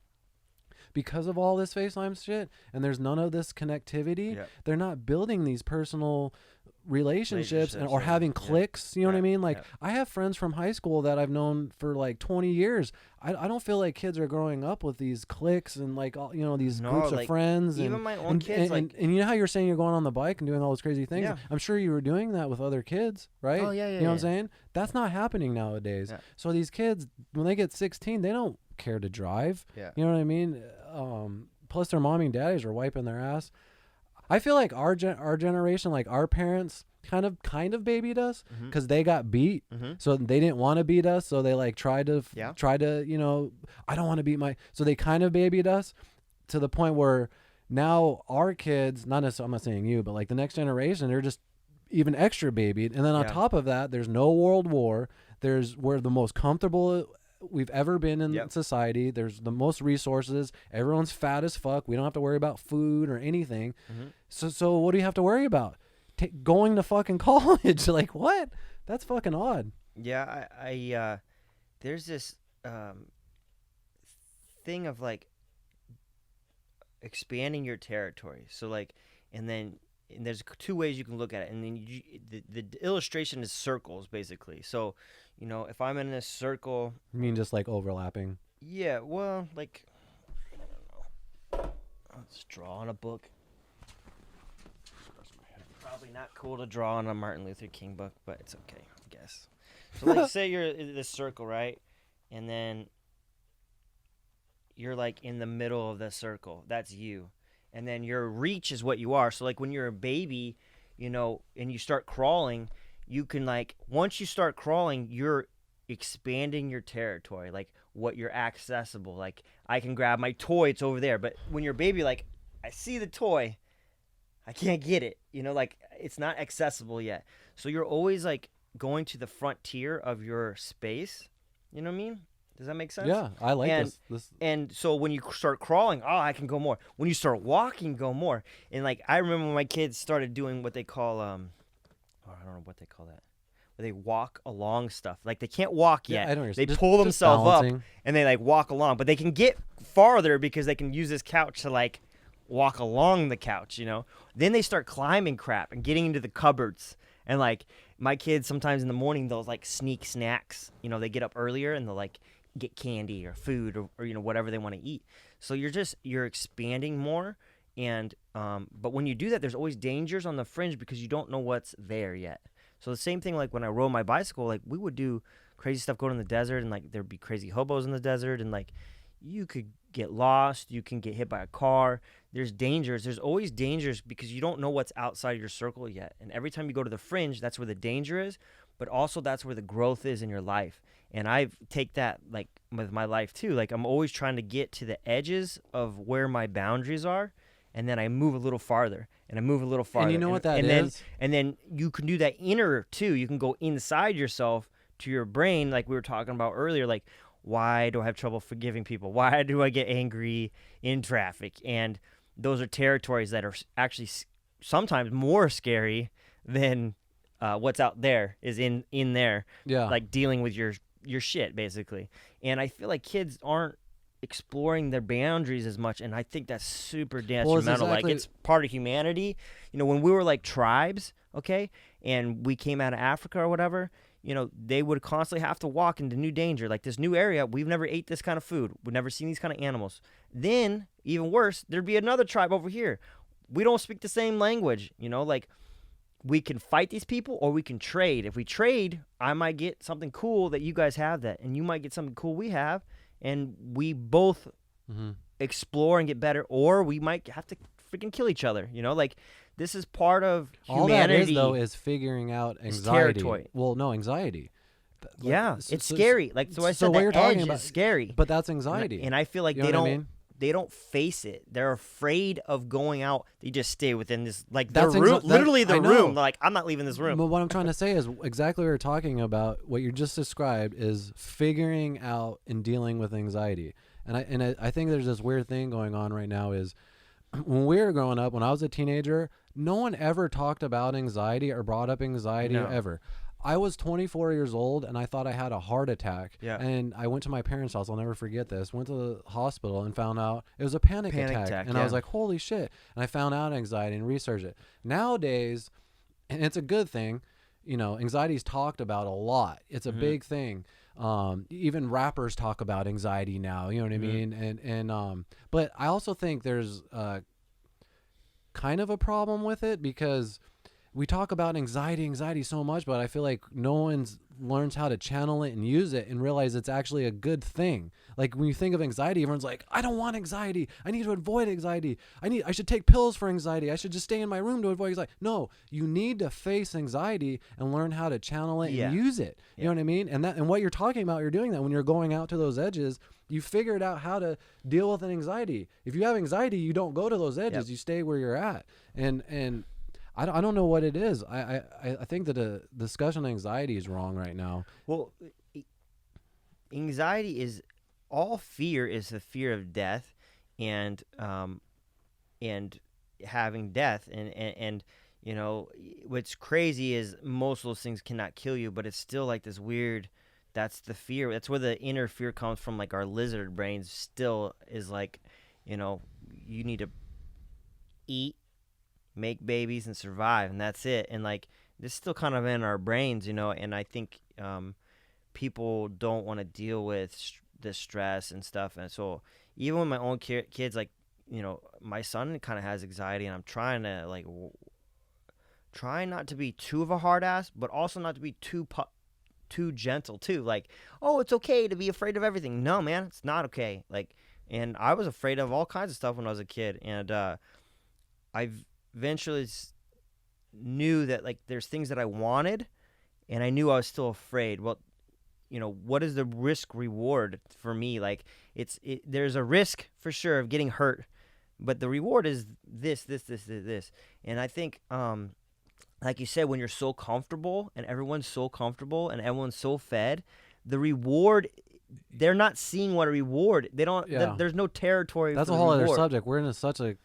Because of all this FaceTime shit, and there's none of this connectivity, they're not building these personal relationships or having cliques. You know what I mean? Like, I have friends from high school that I've known for like 20 years. I don't feel like kids are growing up with these cliques and like all, you know, these groups of friends.
Even my own kids,
and you know how you're saying you're going on the bike and doing all those crazy things?
Yeah.
I'm sure you were doing that with other kids, right?
Oh, yeah.
You know what I'm saying? That's not happening nowadays. Yeah. So these kids, when they get 16, they don't care to drive. Yeah. You know what I mean? Plus their mommy and daddies are wiping their ass. I feel like our generation, like our parents, kind of babied us because they got beat, so they didn't want to beat us, so they like tried to you know, I don't want to beat so they kind of babied us to the point where now our kids, not necessarily, I'm not saying you, but like the next generation, they're just even extra babied, and then on top of that, there's no world war. We're the most comfortable we've ever been in society. There's the most resources. Everyone's fat as fuck. We don't have to worry about food or anything. So what do you have to worry about? Going to fucking college? Like, what? That's fucking odd.
Yeah, I there's this thing of like expanding your territory. So like, and there's two ways you can look at it. And then the illustration is circles, basically. So, you know, if I'm in this circle.
You mean just like overlapping?
Yeah, well, like, I don't know. Let's draw on a book. Probably not cool to draw on a Martin Luther King book, but it's okay, I guess. So like, say you're in this circle, right? And then you're like in the middle of the circle. That's you. And then your reach is what you are. So like when you're a baby, you know, and you start crawling, you can like, once you start crawling, you're expanding your territory, like what you're accessible. Like I can grab my toy, it's over there. But when you're a baby, like I see the toy, I can't get it, you know, like it's not accessible yet. So you're always like going to the frontier of your space. You know what I mean? Does that make sense?
Yeah, I like this.
And so when you start crawling, I can go more. When you start walking, go more. And like I remember when my kids started doing what they call I don't know what they call that. Where they walk along stuff. Like they can't walk yet.
I don't
they pull themselves up and they like walk along, but they can get farther because they can use this couch to like walk along the couch, you know. Then they start climbing crap and getting into the cupboards. And like my kids sometimes in the morning they'll like sneak snacks. You know, they get up earlier and they'll like get candy or food or whatever they want to eat. So you're expanding more. And but when you do that, there's always dangers on the fringe because you don't know what's there yet. So the same thing, like when I rode my bicycle, like we would do crazy stuff, go in the desert, and like there'd be crazy hobos in the desert, and like you could get lost, you can get hit by a car. There's dangers. There's always dangers because you don't know what's outside your circle yet. And every time you go to the fringe, that's where the danger is, but also that's where the growth is in your life. And I take that like with my life too. Like I'm always trying to get to the edges of where my boundaries are, and then I move a little farther, and I move a little farther.
And you know what that
is? And then you can do that inner too. You can go inside yourself to your brain, like we were talking about earlier, like, why do I have trouble forgiving people? Why do I get angry in traffic? And those are territories that are actually sometimes more scary than what's out there is in there.
Yeah.
Like dealing with your shit, basically. And I feel like kids aren't exploring their boundaries as much, and I think that's super detrimental. Like it's part of humanity. When we were like tribes, okay, and we came out of Africa or whatever, they would constantly have to walk into new danger, like this new area. We've never ate this kind of food. We've never seen these kind of animals. Then, even worse, there'd be another tribe over here. We don't speak the same language, like we can fight these people or we can trade. If we trade, I might get something cool that you guys have that, and you might get something cool we have, and we both explore and get better, or we might have to freaking kill each other, like this is part of humanity.
All that is, though, is figuring out anxiety.
Territory.
Well, no, anxiety.
Yeah, it's scary. Like so, I said,
what you're talking
about is scary.
But that's anxiety.
And I feel like they don't face it. They're afraid of going out. They just stay within this, like their room, literally the room. Like I'm not leaving this room.
But what I'm trying to say is exactly what you're talking about. What you just described is figuring out and dealing with anxiety. And I think there's this weird thing going on right now is when we were growing up, when I was a teenager, no one ever talked about anxiety or brought up anxiety ever. I was 24 years old, and I thought I had a heart attack.
Yeah.
And I went to my parents' house. I'll never forget this. Went to the hospital and found out it was a panic attack. And I was like, holy shit. And I found out anxiety and researched it. Nowadays, and it's a good thing, anxiety is talked about a lot. It's a big thing. Even rappers talk about anxiety now, you know what I mean? And but I also think there's kind of a problem with it because we talk about anxiety so much, but I feel like no one's learns how to channel it and use it and realize it's actually a good thing. Like when you think of anxiety, everyone's like, I don't want anxiety. I need to avoid anxiety. I should take pills for anxiety. I should just stay in my room to avoid anxiety. No, you need to face anxiety and learn how to channel it and use it. You know what I mean? And what you're talking about, you're doing that when you're going out to those edges. You figured out how to deal with an anxiety. If you have anxiety, you don't go to those edges. You stay where you're at. And I don't know what it is. I think that the discussion on anxiety is wrong right now.
Well, anxiety is all fear is the fear of death, and having death, and what's crazy is most of those things cannot kill you, but it's still like this weird. That's the fear. That's where the inner fear comes from. Like our lizard brains still is like, you need to eat, make babies, and survive, and that's it. And like this is still kind of in our brains, and I think people don't want to deal with the stress and stuff. And so even with my own kids, like my son kind of has anxiety, and I'm trying to like try not to be too of a hard ass, but also not to be too gentle too. Like, oh, it's okay to be afraid of everything. No, man, it's not okay. Like, and I was afraid of all kinds of stuff when I was a kid, and I eventually knew that like there's things that I wanted, and I knew I was still afraid. Well, what is the risk reward for me? Like there's a risk for sure of getting hurt, but the reward is this. And I think like you said, when you're so comfortable and everyone's so comfortable and everyone's so fed, the reward, they're not seeing what a reward. They don't. There's no territory.
That's
for
a whole
other
subject. We're in such a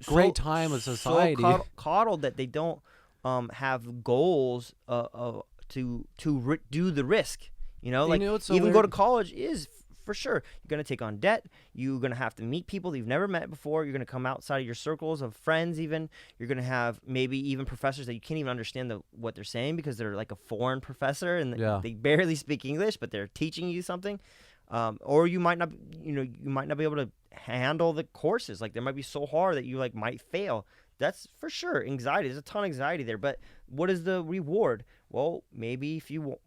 great time of society.
So coddled that they don't have goals to do the risk. So even go to college is for sure. You're gonna take on debt. You're gonna have to meet people that you've never met before. You're gonna come outside of your circles of friends. Even you're gonna have maybe even professors that you can't even understand what they're saying because they're like a foreign professor and they barely speak English, but they're teaching you something. or you might not be able to handle the courses. Like, they might be so hard that you like might fail. That's for sure anxiety. There's a ton of anxiety there. But what is the reward? Well, maybe if you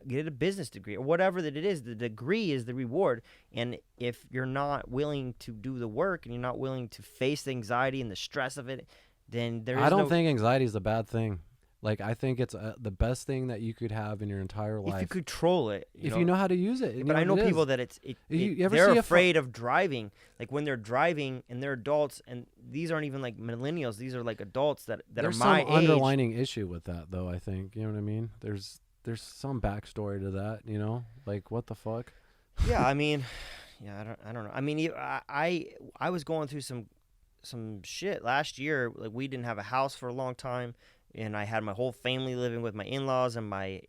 get a business degree or whatever that it is, the degree is the reward. And if you're not willing to do the work and you're not willing to face the anxiety and the stress of it, then I
don't think anxiety is a bad thing. Like, I think it's the best thing that you could have in your entire life.
If you control it.
If you know how to use it.
But I know people that they're afraid of driving. Like, when they're driving and they're adults, and these aren't even like millennials. These are like adults that are my age. There's some
underlining issue with that, though, I think. You know what I mean? There's some backstory to that, you know? Like, what the fuck?
Yeah, I mean, I don't know. I mean, I was going through some shit last year. Like, we didn't have a house for a long time. And I had my whole family living with my in-laws and my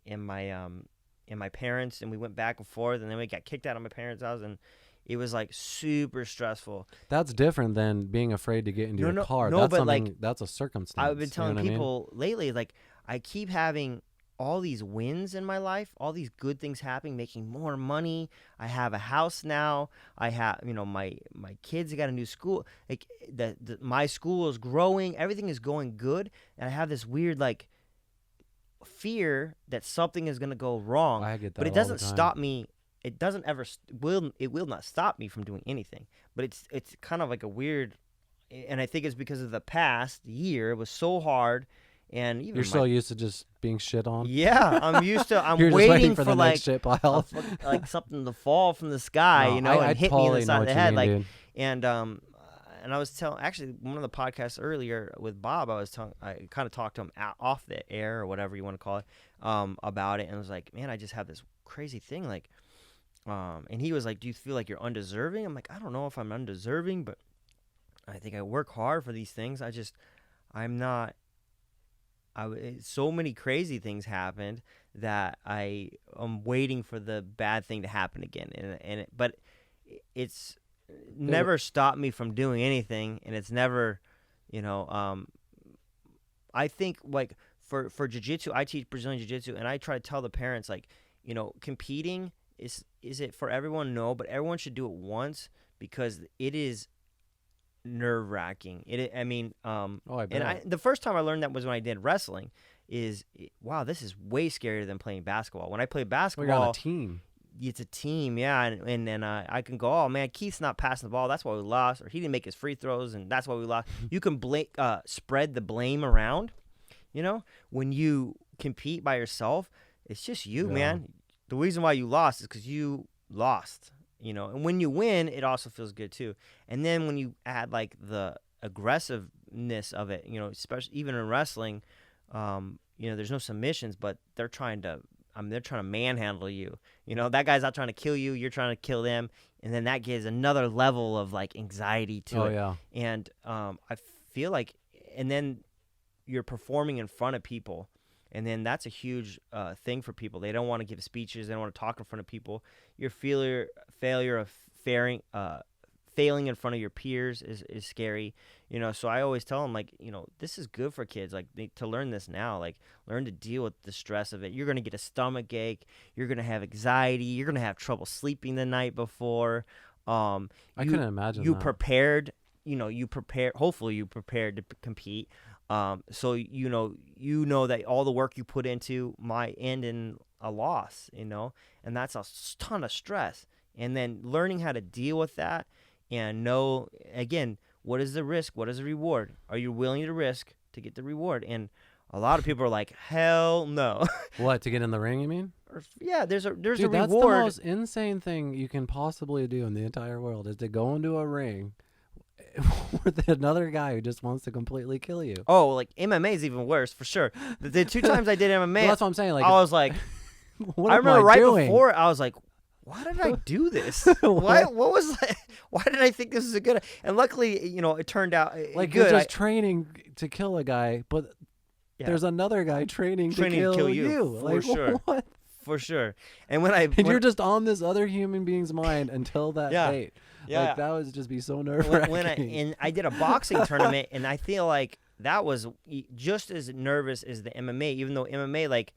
parents, and we went back and forth, and then we got kicked out of my parents' house, and it was like super stressful.
That's different than being afraid to get into your car. That's a circumstance.
I've been telling people lately, like, I keep having all these wins in my life, all these good things happening, making more money. I have a house now. I have, my kids got a new school. Like, my school is growing. Everything is going good. And I have this weird, like, fear that something is going to go wrong.
I get that.
But it doesn't stop me. It doesn't ever, it will not stop me from doing anything. But it's kind of like a weird, and I think it's because of the past year. It was so hard. And even
you're so used to just being shit on.
Yeah, I'm used to. I'm
waiting for the
like
next shit pile.
like something to fall from the sky, and hit me in the side of the head.
Dude.
And I was telling, actually, one of the podcasts earlier with Bob, I kind of talked to him off the air or whatever you want to call it, about it, and I was like, man, I just have this crazy thing, like, and he was like, do you feel like you're undeserving? I'm like, I don't know if I'm undeserving, but I think I work hard for these things. I'm not. So many crazy things happened that I am waiting for the bad thing to happen again, but it's never stopped me from doing anything, and it's never, I think, like, for jiu-jitsu, I teach Brazilian jiu-jitsu, and I try to tell the parents, like, competing is it for everyone? No, but everyone should do it once, because it is nerve-wracking. The first time I learned that was when I did wrestling. Wow, this is way scarier than playing basketball. When I play basketball,
you're on a team.
It's a team, yeah, and I can go, oh man, Keith's not passing the ball, that's why we lost, or he didn't make his free throws, and that's why we lost. You can spread the blame around. When you compete by yourself, it's just you, man. The reason why you lost is because you lost. And when you win, it also feels good too. And then when you add, like, the aggressiveness of it, especially even in wrestling, there's no submissions, but they're trying to manhandle you. That guy's not trying to kill you, you're trying to kill them, and then that gives another level of, like, anxiety to it.
Yeah.
And I feel like, and then you're performing in front of people. And then that's a huge thing for people. They don't want to give speeches. They don't want to talk in front of people. Your failure of failing in front of your peers is scary. So I always tell them, like, this is good for kids, like, to learn this now. Like, learn to deal with the stress of it. You're going to get a stomach ache. You're going to have anxiety. You're going to have trouble sleeping the night before.
I couldn't imagine
you
that.
prepared. Hopefully you prepared to compete. So that all the work you put into might end in a loss, and that's a ton of stress. And then learning how to deal with that and know, again, what is the risk? What is the reward? Are you willing to risk to get the reward? And a lot of people are like, hell no.
What, to get in the ring, you mean?
Yeah, there's a reward.
That's the most insane thing you can possibly do in the entire world, is to go into a ring with another guy who just wants to completely kill you.
Oh, like, MMA is even worse, for sure. The 2 times I did MMA,
well, that's what I'm saying. Like,
I was like, I remember before, I was like, why did I do this? What was that? Why did I think this is a good? And luckily, it turned out
like
good.
You're just training to kill a guy, but there's another guy training to kill you.
For
like,
sure.
What?
For sure. And
you're just on this other human being's mind until that date.
Yeah,
like, that would just be so nerve-wracking.
I did a boxing tournament, and I feel like that was just as nervous as the MMA, even though MMA, like,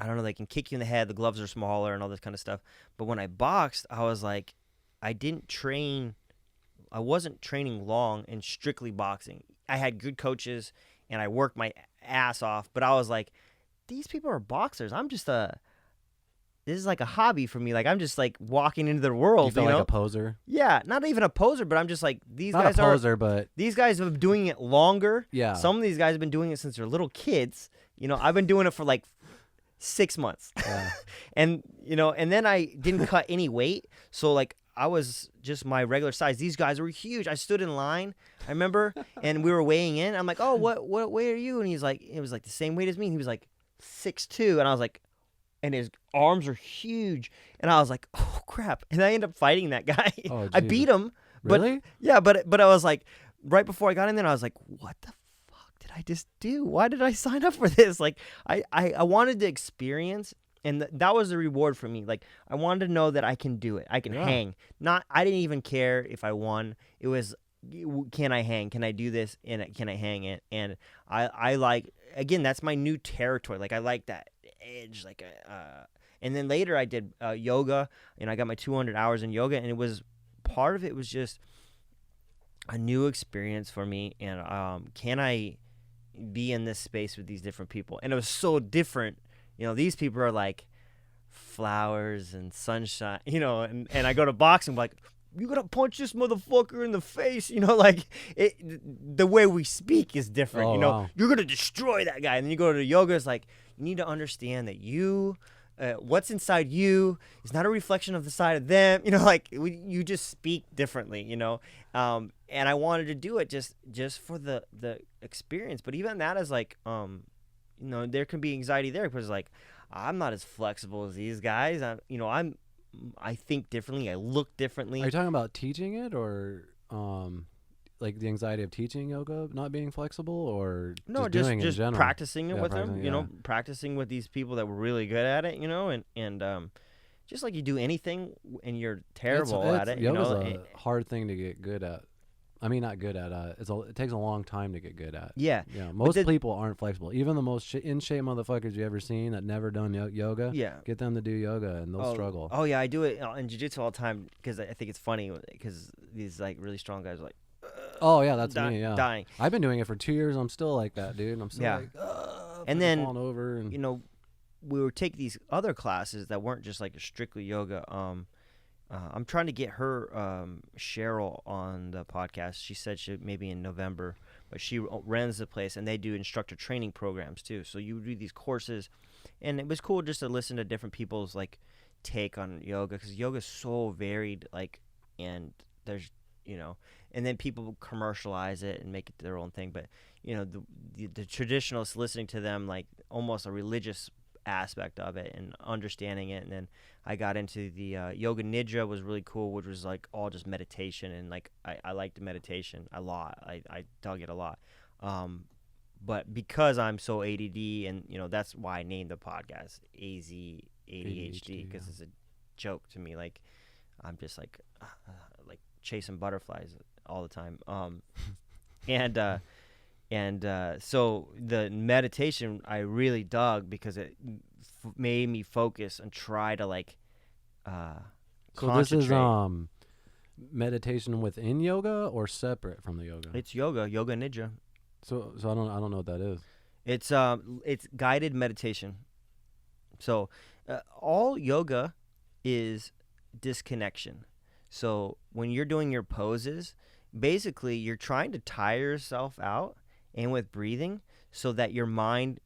I don't know, they can kick you in the head. The gloves are smaller and all this kind of stuff. But when I boxed, I was like, I wasn't training long and strictly boxing. I had good coaches and I worked my ass off, but I was like, these people are boxers. This is like a hobby for me. Like, I'm just like walking into their world.
You feel like a poser?
Yeah, not even a poser, but I'm just like, these
guys
have been doing it longer.
Yeah.
Some of these guys have been doing it since they're little kids. I've been doing it for like 6 months. Yeah. and then I didn't cut any weight. So like, I was just my regular size. These guys were huge. I stood in line, I remember, and we were weighing in. I'm like, oh, what weight are you? And he's like, it was like the same weight as me. And he was like 6'2", and I was like, and his arms are huge. And I was like, oh, crap. And I ended up fighting that guy. Oh, I beat him.
Really?
Yeah, but I was like, right before I got in there, I was like, what the fuck did I just do? Why did I sign up for this? Like, I wanted to experience, and that was the reward for me. Like, I wanted to know that I can do it. I can hang. I didn't even care if I won. It was, can I hang? Can I do this? And can I hang it? And I like, again, that's my new territory. Like, I like that edge. Like, and then later I did yoga, and I got my 200 hours in yoga, and it was, part of it was just a new experience for me. And can I be in this space with these different people? And it was so different. These people are like flowers and sunshine, and I go to boxing, like, you gotta punch this motherfucker in the face, like, the way we speak is different.
Wow.
You're gonna destroy that guy. And then you go to yoga, it's like, you need to understand that what's inside you is not a reflection of the side of them. Like, you just speak differently. And I wanted to do it just for the experience. But even that is like, there can be anxiety there, because like, I'm not as flexible as these guys. I think differently. I look differently.
Are you talking about teaching it, or like the anxiety of teaching yoga, not being flexible, or
no,
just doing it in general?
Practicing it with them. Practicing with these people that were really good at it. And just like you do anything, and you're terrible at it.
Yoga's a hard thing to get good at. I mean, not good at. It takes a long time to get good at.
Yeah.
Yeah. Most people aren't flexible. Even the most in shape motherfuckers you ever seen that never done yoga.
Yeah.
Get them to do yoga, and they'll struggle.
Oh yeah, I do it in jiu-jitsu all the time, because I think it's funny, because these like really strong guys are like.
Oh yeah, that's me. Yeah.
Dying.
I've been doing it for 2 years. I'm still like that, dude. I'm still like.
And then
falling over. And,
we would take these other classes that weren't just like strictly yoga. I'm trying to get her, Cheryl, on the podcast. She said maybe in November, but she runs the place, and they do instructor training programs too. So you do these courses, and it was cool just to listen to different people's like take on yoga, because yoga is so varied. Like, and there's, and then people commercialize it and make it their own thing. But the traditionalists, listening to them, like almost a religious aspect of it and understanding it. And then I got into the yoga nidra, was really cool, which was like all just meditation, and like I liked meditation a lot. I dug it a lot. But because I'm so ADD, and that's why I named the podcast AZ80HD, because it's a joke to me. Like, I'm just like chasing butterflies all the time. So the meditation I really dug, because it made me focus and try to like concentrate.
So this is meditation within yoga, or separate from the yoga?
It's yoga nidra.
So I don't know what that is.
It's guided meditation. So all yoga is disconnection. So when you're doing your poses, basically you're trying to tire yourself out, and with breathing, so that your mind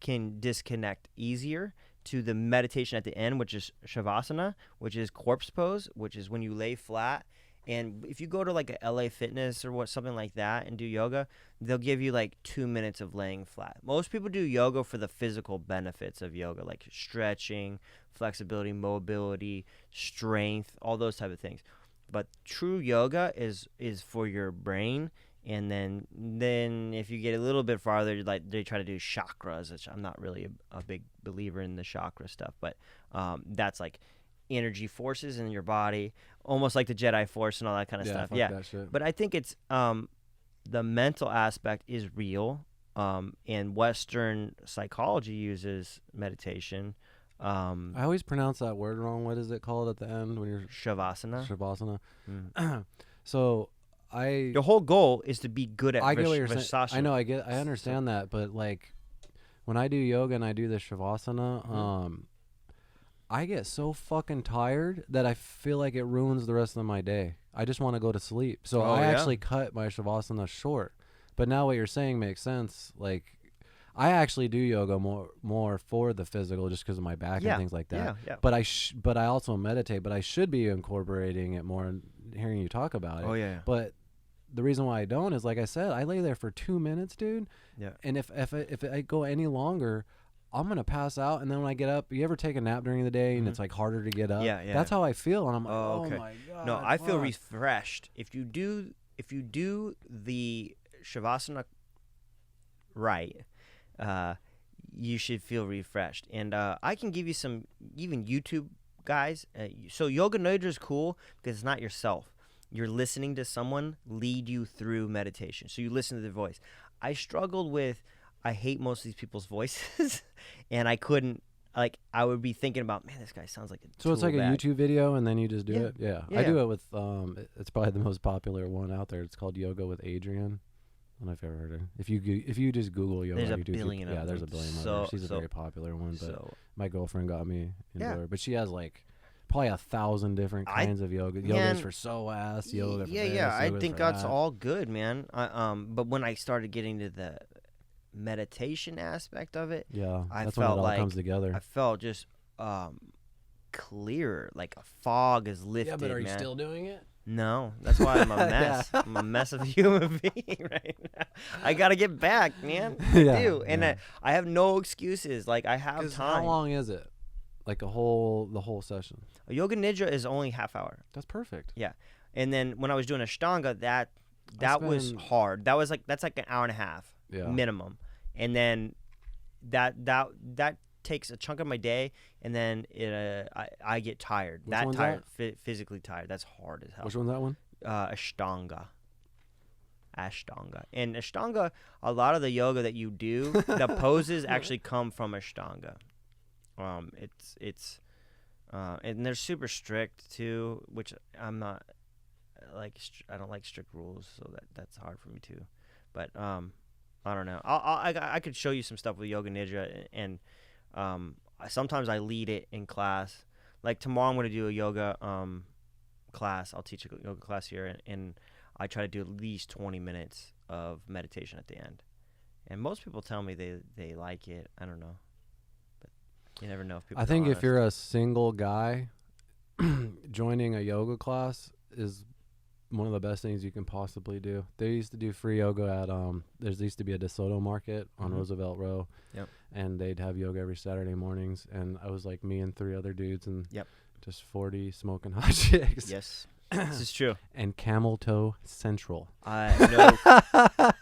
can disconnect easier to the meditation at the end, which is shavasana, which is corpse pose, which is when you lay flat. And if you go to like a LA Fitness or something like that and do yoga, they'll give you like 2 minutes of laying flat. Most people do yoga for the physical benefits of yoga, like stretching, flexibility, mobility, strength, all those type of things. But true yoga is for your brain. And then if you get a little bit farther, like they try to do chakras, which I'm not really a big believer in the chakra stuff, but that's like energy forces in your body, almost like the Jedi Force and all that kind of stuff.
Fuck that shit.
But I think it's the mental aspect is real, And Western psychology uses meditation.
I always pronounce that word wrong. What is it called at the end when you're
Shavasana?
Shavasana. So
the whole goal is to be good at
I get what you're
Vrishasana.
saying. I understand that, but like when I do yoga and I do the Shavasana, I get so fucking tired that I feel like it ruins the rest of my day. I just want to go to sleep. So I actually cut my Shavasana short. But now what you're saying makes sense. Like I actually do yoga more for the physical just because of my back and things like that.
Yeah.
But I also meditate, but I should be incorporating it more and hearing you talk about it.
Oh yeah.
But the reason why I don't is, like I said, I lay there for 2 minutes, dude.
Yeah.
And if I go any longer, I'm going to pass out. And then when I get up, you ever take a nap during the day and it's like harder to get up?
Yeah.
That's how I feel. And I'm like,
okay.
Oh my God.
No, I feel refreshed. If you do the Shavasana right, you should feel refreshed. And I can give you some even YouTube guys. So Yoga Nidra is cool because it's not yourself. You're listening to someone lead you through meditation. So you listen to their voice. I struggled with, I hate most of these people's voices, and I couldn't, like, I would be thinking about, man, this guy sounds like a
So it's like
bag.
a YouTube video and then you just do it?
Yeah.
I do it with, it's probably the most popular one out there. It's called Yoga with Adriene. I don't know if you've ever heard of it. If you just Google yoga,
there's a
YouTube,
billion of them.
there's a billion of them. She's a very popular one, but my girlfriend got me into her. But she has like probably 1,000 different kinds of yoga. Yoga's for psoas, yoga for this,
I
yoga's
think
for
that's
that.
all good, man. But when I started getting to the meditation aspect of it, I
that's
felt
when it all
like
comes together.
I felt just clearer, like a fog is lifted.
Yeah, but are you
man.
still doing it?
No, that's why I'm a mess. I'm a mess of a human being right now. I gotta get back, man. I do, and I have no excuses. Like I have time.
How long is it? Like the whole session?
A Yoga Nidra is only half hour.
That's perfect.
Yeah, and then when I was doing Ashtanga, that was hard. That's like an hour and a half minimum, and then that takes a chunk of my day, and then I get tired.
Which one's tired,
physically tired. That's hard as hell.
Which one's that one?
Ashtanga. And Ashtanga, a lot of the yoga that you do, the poses actually come from Ashtanga. And they're super strict too, which I'm not like. I don't like strict rules, so that's hard for me too. But I don't know. I could show you some stuff with Yoga Nidra, and sometimes I lead it in class. Like tomorrow, I'm going to do a yoga class. I'll teach a yoga class here, and I try to do at least 20 minutes of meditation at the end. And most people tell me they like it. I don't know, but you never know if people.
I think if you're a single guy, joining a yoga class is one of the best things you can possibly do. They used to do free yoga at there used to be a DeSoto market on Roosevelt Row.
Yep.
And they'd have yoga every Saturday mornings, and I was like me and 3 other dudes and just 40 smoking hot chicks.
Yes. This is true.
And Camel Toe Central.
I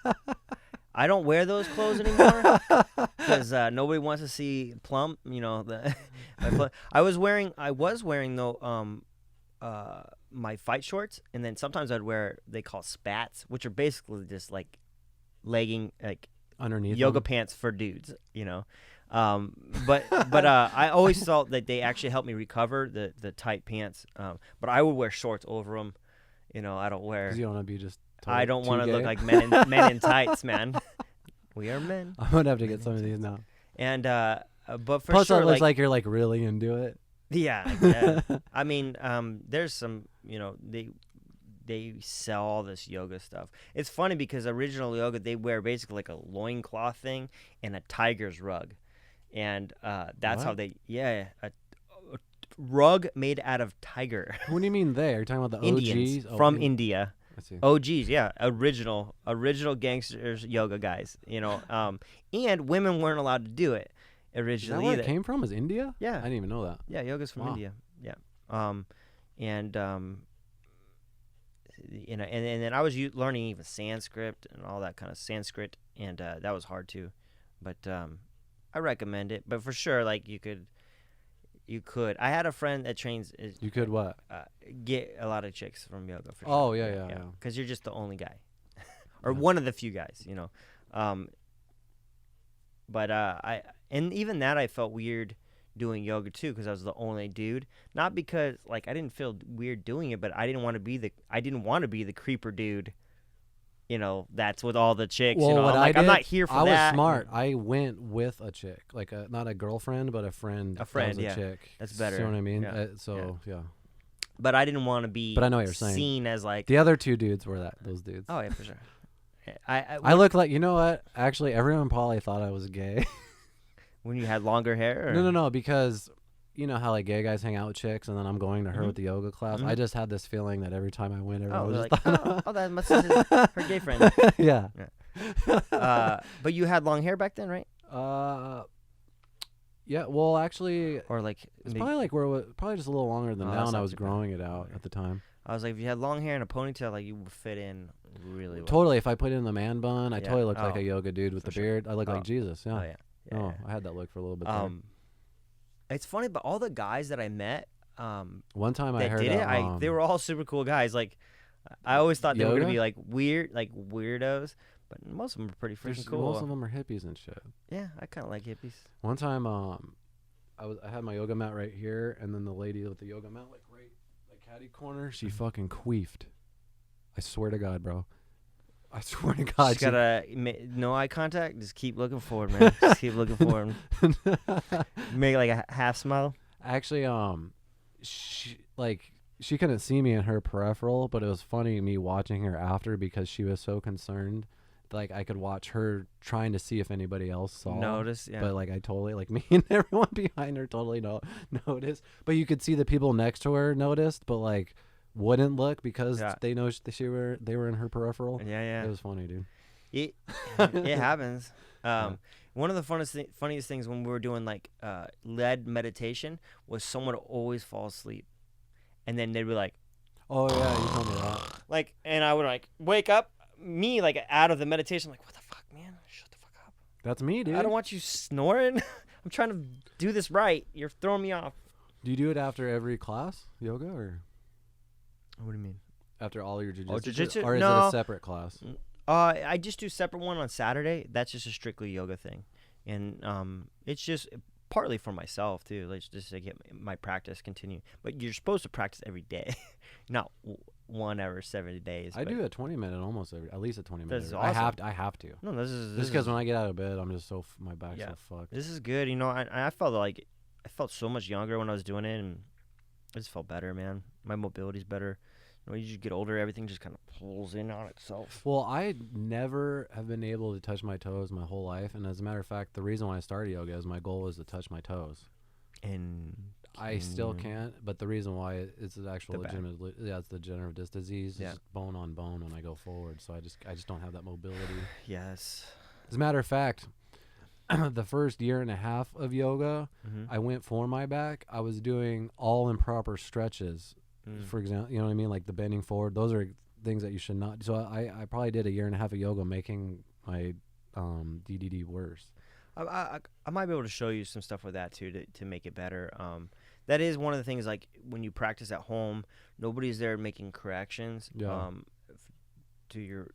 don't wear those clothes anymore because nobody wants to see plump. You know, I was wearing though my fight shorts, and then sometimes I'd wear they call spats, which are basically just like legging like
underneath
yoga pants for dudes. You know, but I always felt that they actually helped me recover the tight pants. But I would wear shorts over them. You know, I don't wear.
'Cause you don't want to be just.
I don't want to look like men in tights, man. We are men.
I'm gonna have to get some of these now.
And but for
plus,
sure,
it looks like you're like really into it.
Yeah. I mean, there's some, you know, they sell all this yoga stuff. It's funny because original yoga, they wear basically like a loincloth thing and a tiger's rug, and that's how they a rug made out of tiger.
What do you mean they? Are you talking about the
Indians
OGs?
from India?
I see.
OGs, yeah, original gangsters yoga guys, you know, and women weren't allowed to do it originally.
Is that where it came from? Is India?
Yeah,
I didn't even know that.
Yeah, yoga's from India. Yeah, and you know, and then I was learning even Sanskrit and all that kind of Sanskrit, and that was hard too, but I recommend it. But for sure, like you could. I had a friend that trains.
You could what?
Get a lot of chicks from yoga. For sure.
Oh yeah.
Because you're just the only guy, or one of the few guys. You know, But and even that I felt weird doing yoga too, because I was the only dude. Not because like I didn't feel weird doing it, but I didn't want to be the creeper dude. You know, that's with all the chicks.
Well,
you know, I'm not here for that.
I was smart. I went with a chick, like not a girlfriend, but a friend.
A friend,
that was a chick.
That's better.
You know what I mean?
Yeah.
Yeah.
But I didn't want to be.
But I know what you're saying.
Seen as like
the other two dudes were those dudes.
Oh yeah, for sure.
I look like, you know what? Actually, everyone probably thought I was gay.
When you had longer hair? Or?
No, because you know how like gay guys hang out with chicks, and then I'm going to her with the yoga class. I just had this feeling that every time I went, everyone was
like, that must be her gay friend.
Yeah.
But you had long hair back then, right?
Yeah. Well, actually,
or like
it's probably like probably just a little longer than now, and I was growing it out at the time.
I was like, if you had long hair and a ponytail, like you would fit in really well.
Totally. If I put in the man bun, I totally looked like a yoga dude with the beard. I look like Jesus. Yeah.
Oh yeah. Yeah.
I had that look for a little bit there.
It's funny, but all the guys that I met,
one time I heard
they were all super cool guys. Like, I always thought they were gonna be like weird, like weirdos, but most of them are pretty freaking cool.
Most of them are hippies and shit.
Yeah, I kind of like hippies.
One time, I had my yoga mat right here, and then the lady with the yoga mat, like right, like caddy corner, she fucking queefed. I swear to God, bro. I swear to God.
Just gotta no eye contact. Just keep looking forward, man. Just keep looking forward. Make like a half smile.
Actually, she couldn't see me in her peripheral, but it was funny me watching her after because she was so concerned. Like I could watch her trying to see if anybody else saw.
Notice, yeah.
But like I totally, like me and everyone behind her totally noticed. But you could see the people next to her noticed, but like wouldn't look because they know they were in her peripheral.
Yeah.
It was funny, dude.
It happens. One of the funniest things when we were doing like lead meditation was someone would always fall asleep, and then they'd be like,
"Oh yeah, you told me that."
Like, and I would like wake up, me like out of the meditation, like, "What the fuck, man? Shut the fuck up."
That's me, dude.
I don't want you snoring. I'm trying to do this right. You're throwing me off.
Do you do it after every class, yoga, or?
What do you mean?
After all your jiu-jitsu?
Oh, jiu-jitsu?
Or is it a separate class?
I just do a separate one on Saturday. That's just a strictly yoga thing. And it's just partly for myself, too. Like, just to get my practice continue. But you're supposed to practice every day. Not 1 hour, 7 days.
I do a 20-minute at least a 20-minute.
That's awesome.
I have to.
No, this is
because when I get out of bed, I'm just my back's so fucked.
This is good. You know, I felt so much younger when I was doing it, and I just felt better, man. My mobility's better. You know, you just get older, everything just kind of pulls in on itself.
Well, I never have been able to touch my toes my whole life, and as a matter of fact, the reason why I started yoga is my goal is to touch my toes.
And
I still can't, but the reason why it's an actual legitimate, it's the degenerative disc disease. It's just bone on bone when I go forward, so I just don't have that mobility.
Yes.
As a matter of fact, the first year and a half of yoga, I went for my back. I was doing all improper stretches. For example, you know what I mean? Like the bending forward. Those are things that you should not. So I probably did a year and a half of yoga making my DDD worse.
I might be able to show you some stuff with that too to make it better. That is one of the things, like when you practice at home, nobody's there making corrections to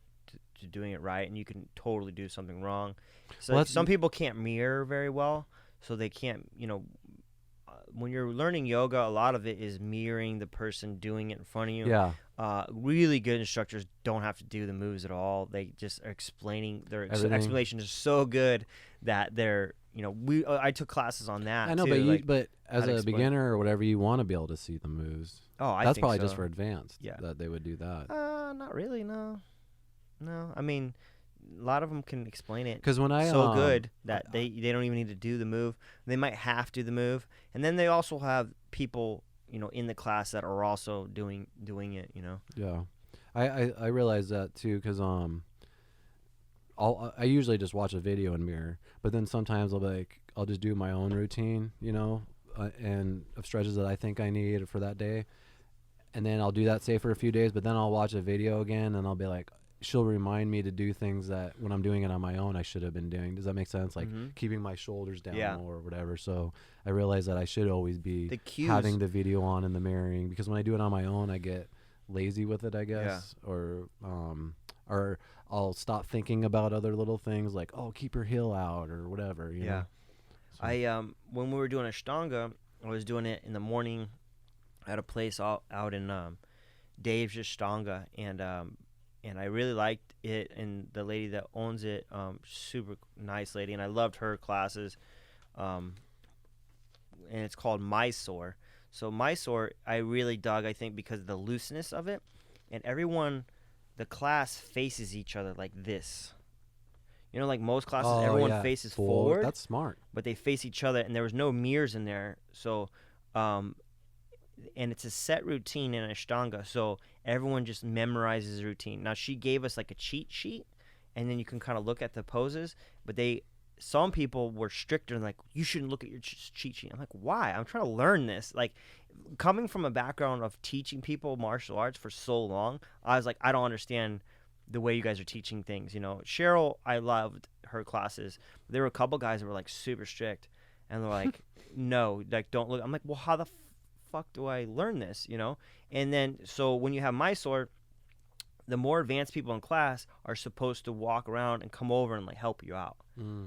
doing it right, and you can totally do something wrong. So some people can't mirror very well, so they can't, you know, when you're learning yoga, a lot of it is mirroring the person doing it in front of you.
Yeah.
Really good instructors don't have to do the moves at all. They just are explaining. Their explanation is so good that they're, you know, I took classes on that.
I know,
too,
but as a beginner or whatever, you want to be able to see the moves.
Oh, I
that's
think
probably
so.
just for advanced. Yeah. That they would do that.
Not really. No. I mean, a lot of them can explain it
because when
good that they don't even need to do the move. They might have to do the move, and then they also have people, you know, in the class that are also doing it. You know.
Yeah, I realize that too because I usually just watch a video and mirror, but then sometimes I'll just do my own routine, you know, and of stretches that I think I need for that day, and then I'll do that say for a few days, but then I'll watch a video again and I'll be like, she'll remind me to do things that when I'm doing it on my own I should have been doing. Does that make sense? Like keeping my shoulders down or whatever. So I realize that I should always be having the video on and the mirroring, because when I do it on my own I get lazy with it, I guess. Or or I'll stop thinking about other little things like, oh, keep your heel out or whatever. You know?
So. When we were doing Ashtanga, I was doing it in the morning at a place out in Dave's Ashtanga, and I really liked it. And the lady that owns it, super nice lady, and I loved her classes. And it's called Mysore. So Mysore, I really dug, I think, because of the looseness of it, and the class faces each other like this. You know, like most classes, everyone faces forward.
That's smart.
But they face each other, and there was no mirrors in there. So, and it's a set routine in Ashtanga, so everyone just memorizes the routine. Now, she gave us like a cheat sheet, and then you can kind of look at the poses, but some people were stricter and like, you shouldn't look at your cheat sheet. I'm like, why? I'm trying to learn this. Like, coming from a background of teaching people martial arts for so long, I was like, I don't understand the way you guys are teaching things. You know, Cheryl, I loved her classes. There were a couple guys that were like super strict, and they're like, no, like, don't look. I'm like, well, how the fuck do I learn this? You know? And then, so when you have Mysore, the more advanced people in class are supposed to walk around and come over and like help you out.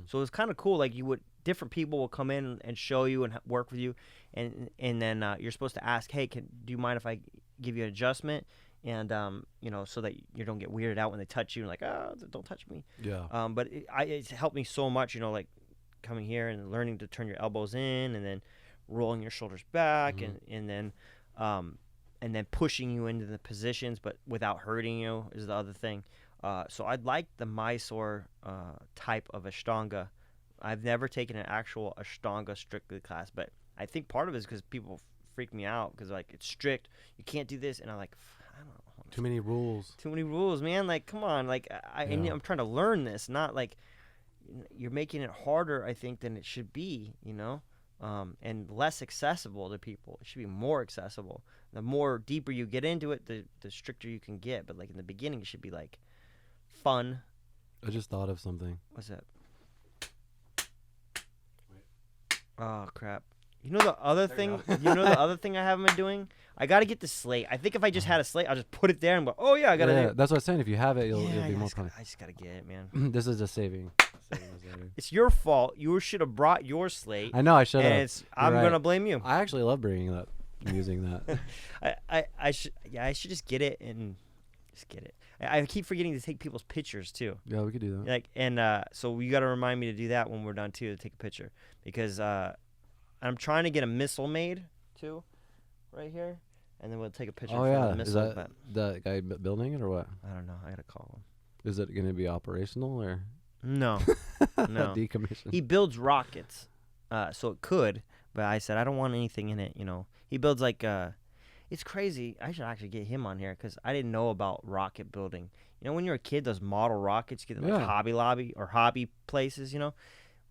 So it's kind of cool. Like, different people will come in and show you and work with you, and then you're supposed to ask, hey, do you mind if I give you an adjustment? And you know, so that you don't get weirded out when they touch you and like, oh, don't touch me.
Yeah.
But it's helped me so much. You know, like coming here and learning to turn your elbows in, and then rolling your shoulders back, and then pushing you into the positions, but without hurting you is the other thing. So I'd like the Mysore type of Ashtanga. I've never taken an actual Ashtanga strictly class, but I think part of it is because people freak me out because like, it's strict, you can't do this, and I'm like, I don't know.
Too many rules,
man. Like, come on. Like, I'm trying to learn this, not like you're making it harder, I think, than it should be, you know, and less accessible to people. It should be more accessible. The more deeper you get into it, the stricter you can get. But like in the beginning, it should be like fun.
I just thought of something.
What's that? Oh crap! You know the other thing. You know the other thing I haven't been doing. I got to get the slate. I think if I just had a slate, I'll just put it there and go, oh yeah, I got to.
Yeah, that's what I'm saying. If you have it, it'll be more fun.
I just got to get it, man.
This is a saving.
It's your fault. You should have brought your slate.
I know I should have.
I'm gonna blame you.
I actually love bringing that, using that.
I should just get it and just get it. I keep forgetting to take people's pictures too.
Yeah, we could do that.
Like, so you got to remind me to do that when we're done too, to take a picture, because I'm trying to get a missile made too, right here, and then we'll take a picture.
Oh
of the missile.
Is that the guy building it or what?
I don't know. I gotta call him.
Is it gonna be operational or?
No, no.
Decommissioned.
He builds rockets, so it could. But I said I don't want anything in it. You know, he builds like it's crazy. I should actually get him on here because I didn't know about rocket building. You know, when you're a kid, those model rockets, you get them like Hobby Lobby or hobby places. You know,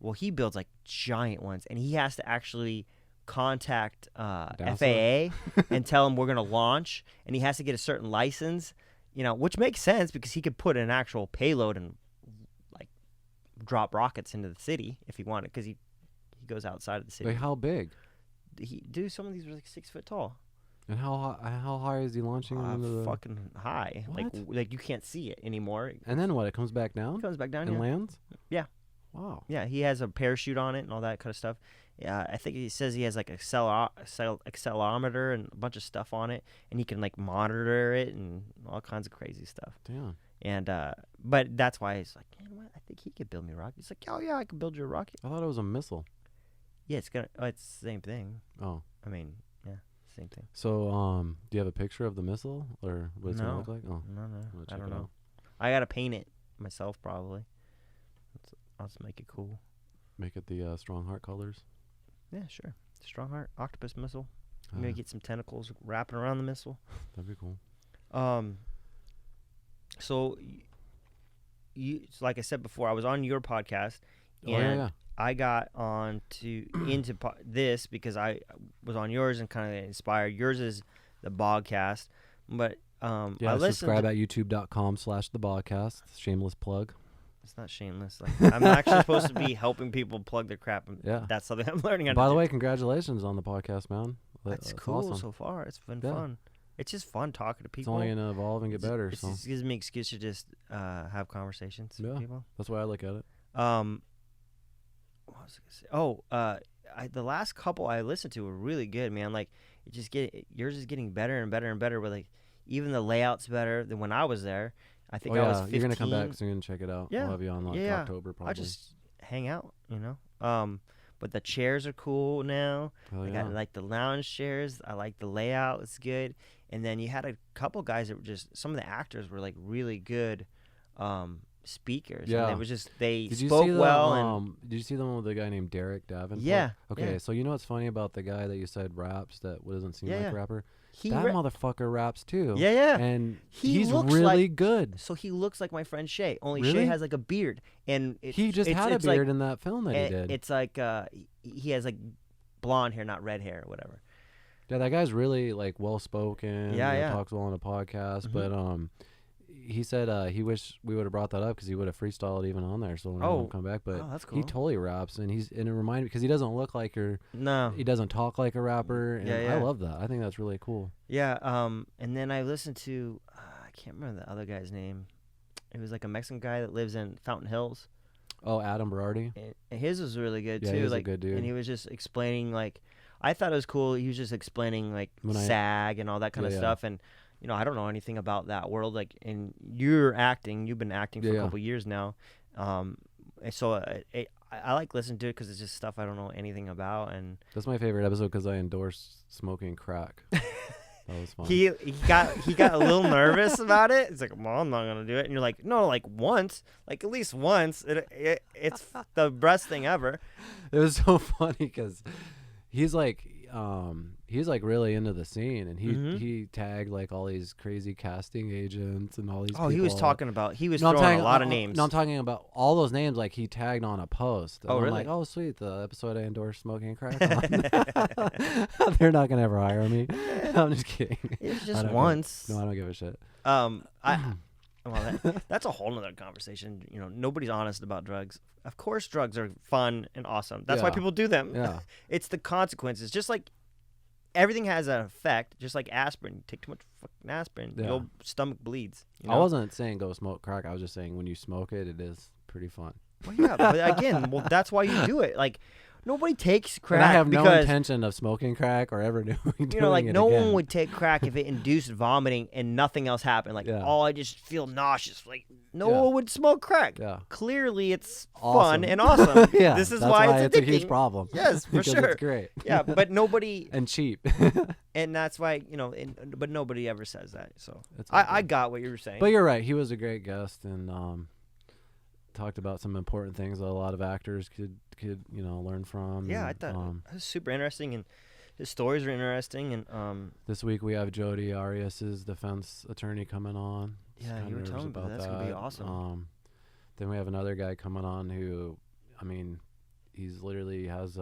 well, he builds like giant ones, and he has to actually contact FAA and tell them we're gonna launch, and he has to get a certain license. You know, which makes sense because he could put an actual payload and like drop rockets into the city if he wanted, because he goes outside of the city.
Wait, how big?
Some of these were like 6 foot tall.
And how high is he launching them into the...
Fucking high.
What?
Like you can't see it anymore.
And then what? It comes back down?
It comes back down,
and lands?
Yeah.
Wow.
Yeah, he has a parachute on it and all that kind of stuff. Yeah, I think he says he has like accelerometer and a bunch of stuff on it, and he can like monitor it and all kinds of crazy stuff.
Damn.
And but that's why he's like, you know what? I think he could build me a rocket. He's like, oh yeah, I can build you a rocket.
I thought it was a missile.
Yeah, it's the same thing.
Oh.
I mean, yeah, same thing.
So, do you have a picture of the missile or what it's gonna look like? Oh,
no, I don't know. I gotta paint it myself probably. I'll just make it cool.
Make it the Strong Heart colors.
Yeah, sure. Strong Heart octopus missile. I'm gonna get some tentacles wrapping around the missile.
That'd be cool.
So like I said before, I was on your podcast, and I got into this because I was on yours and kind of inspired. Yours is the Bogcast, but I
subscribe at youtube.com/the Bogcast. Shameless plug.
It's not shameless. Like, I'm actually supposed to be helping people plug their crap.
Yeah,
that's something I'm learning.
By the way, congratulations on the podcast, man.
That's cool awesome. So far. It's been fun. It's just fun talking to people.
It's only gonna evolve and get better.
It gives me an excuse to just have conversations with people.
That's why I look at it.
What was I gonna say? The last couple I listened to were really good, man. Like yours is getting better and better and better. But like even the layout's better than when I was there. I think I was 15.
You're gonna come back soon and check it out.
Yeah,
we'll have you on October probably.
I'll just hang out, But the chairs are cool now. I got like the lounge chairs. I like the layout. It's good. And then you had a couple guys that were some of the actors were like really good speakers.
Yeah.
And it was just, they spoke well.
Did you see the one with the guy named Derek Davenport?
Yeah.
Okay,
yeah.
So you know what's funny about the guy that you said raps that doesn't seem like a rapper? That motherfucker raps too.
Yeah, yeah.
And he's really good.
So he looks like my friend Shay. Only
Really?
Shay has like a beard. And
he just had a beard in that film that he did.
It's like, he has like blonde hair, not red hair or whatever.
Yeah, that guy's really like well spoken.
Yeah.
Talks well on a podcast, but he said he wished we would have brought that up because he would have freestyled even on there. So when he come back, but
that's cool.
he totally raps, and it reminded me because he doesn't look like he doesn't talk like a rapper, and I love that. I think that's really cool.
Yeah. And then I listened to I can't remember the other guy's name. It was like a Mexican guy that lives in Fountain Hills.
Oh, Adam Berardi.
And his was really good too.
He's
like
a good dude.
And he was just explaining like. I thought it was cool. He was just explaining like SAG and all that kind of stuff. And, I don't know anything about that world. Like, and you've been acting for a couple years now. So I like listening to it because it's just stuff I don't know anything about. And
that's my favorite episode because I endorse smoking crack. That was fun.
He got a little nervous about it. It's like, well, I'm not gonna do it. And you're like, no, like once, like at least once. It's the best thing ever.
It was so funny because he's like really into the scene, and he tagged like all these crazy casting agents and all these people.
He was throwing a lot of names.
No, I'm talking about all those names like he tagged on a post. And
I'm
really? Like, oh sweet, the episode I endorsed smoking crack on. They're not gonna ever hire me. I'm just kidding.
It's just once.
No, I don't give a shit.
That's a whole nother conversation. Nobody's honest about drugs. Of course, drugs are fun and awesome. That's why people do them.
Yeah.
It's the consequences. Just like everything has an effect. Just like aspirin. You take too much fucking aspirin, your stomach bleeds.
I wasn't saying go smoke crack. I was just saying when you smoke it, it is pretty fun.
Well, yeah, but again, that's why you do it. Like, nobody takes crack.
And I have no intention of smoking crack or ever doing it
no
again.
one would take crack if it induced vomiting and nothing else happened. Like, I just feel nauseous. Like, no one would smoke crack.
Yeah.
Clearly, it's fun and awesome.
Yeah,
this is
that's
why it's
a huge problem.
Yes, for sure.
It's great.
Yeah, but nobody
and cheap.
And that's why but nobody ever says that. So I got what you were saying.
But you're right. He was a great guest and talked about some important things that a lot of actors could learn from.
Yeah, I thought it was super interesting, and his stories are interesting. And
this week we have Jody Arias' defense attorney coming on.
Yeah, you were telling me about that. That's gonna be awesome.
Then we have another guy coming on who, he's literally has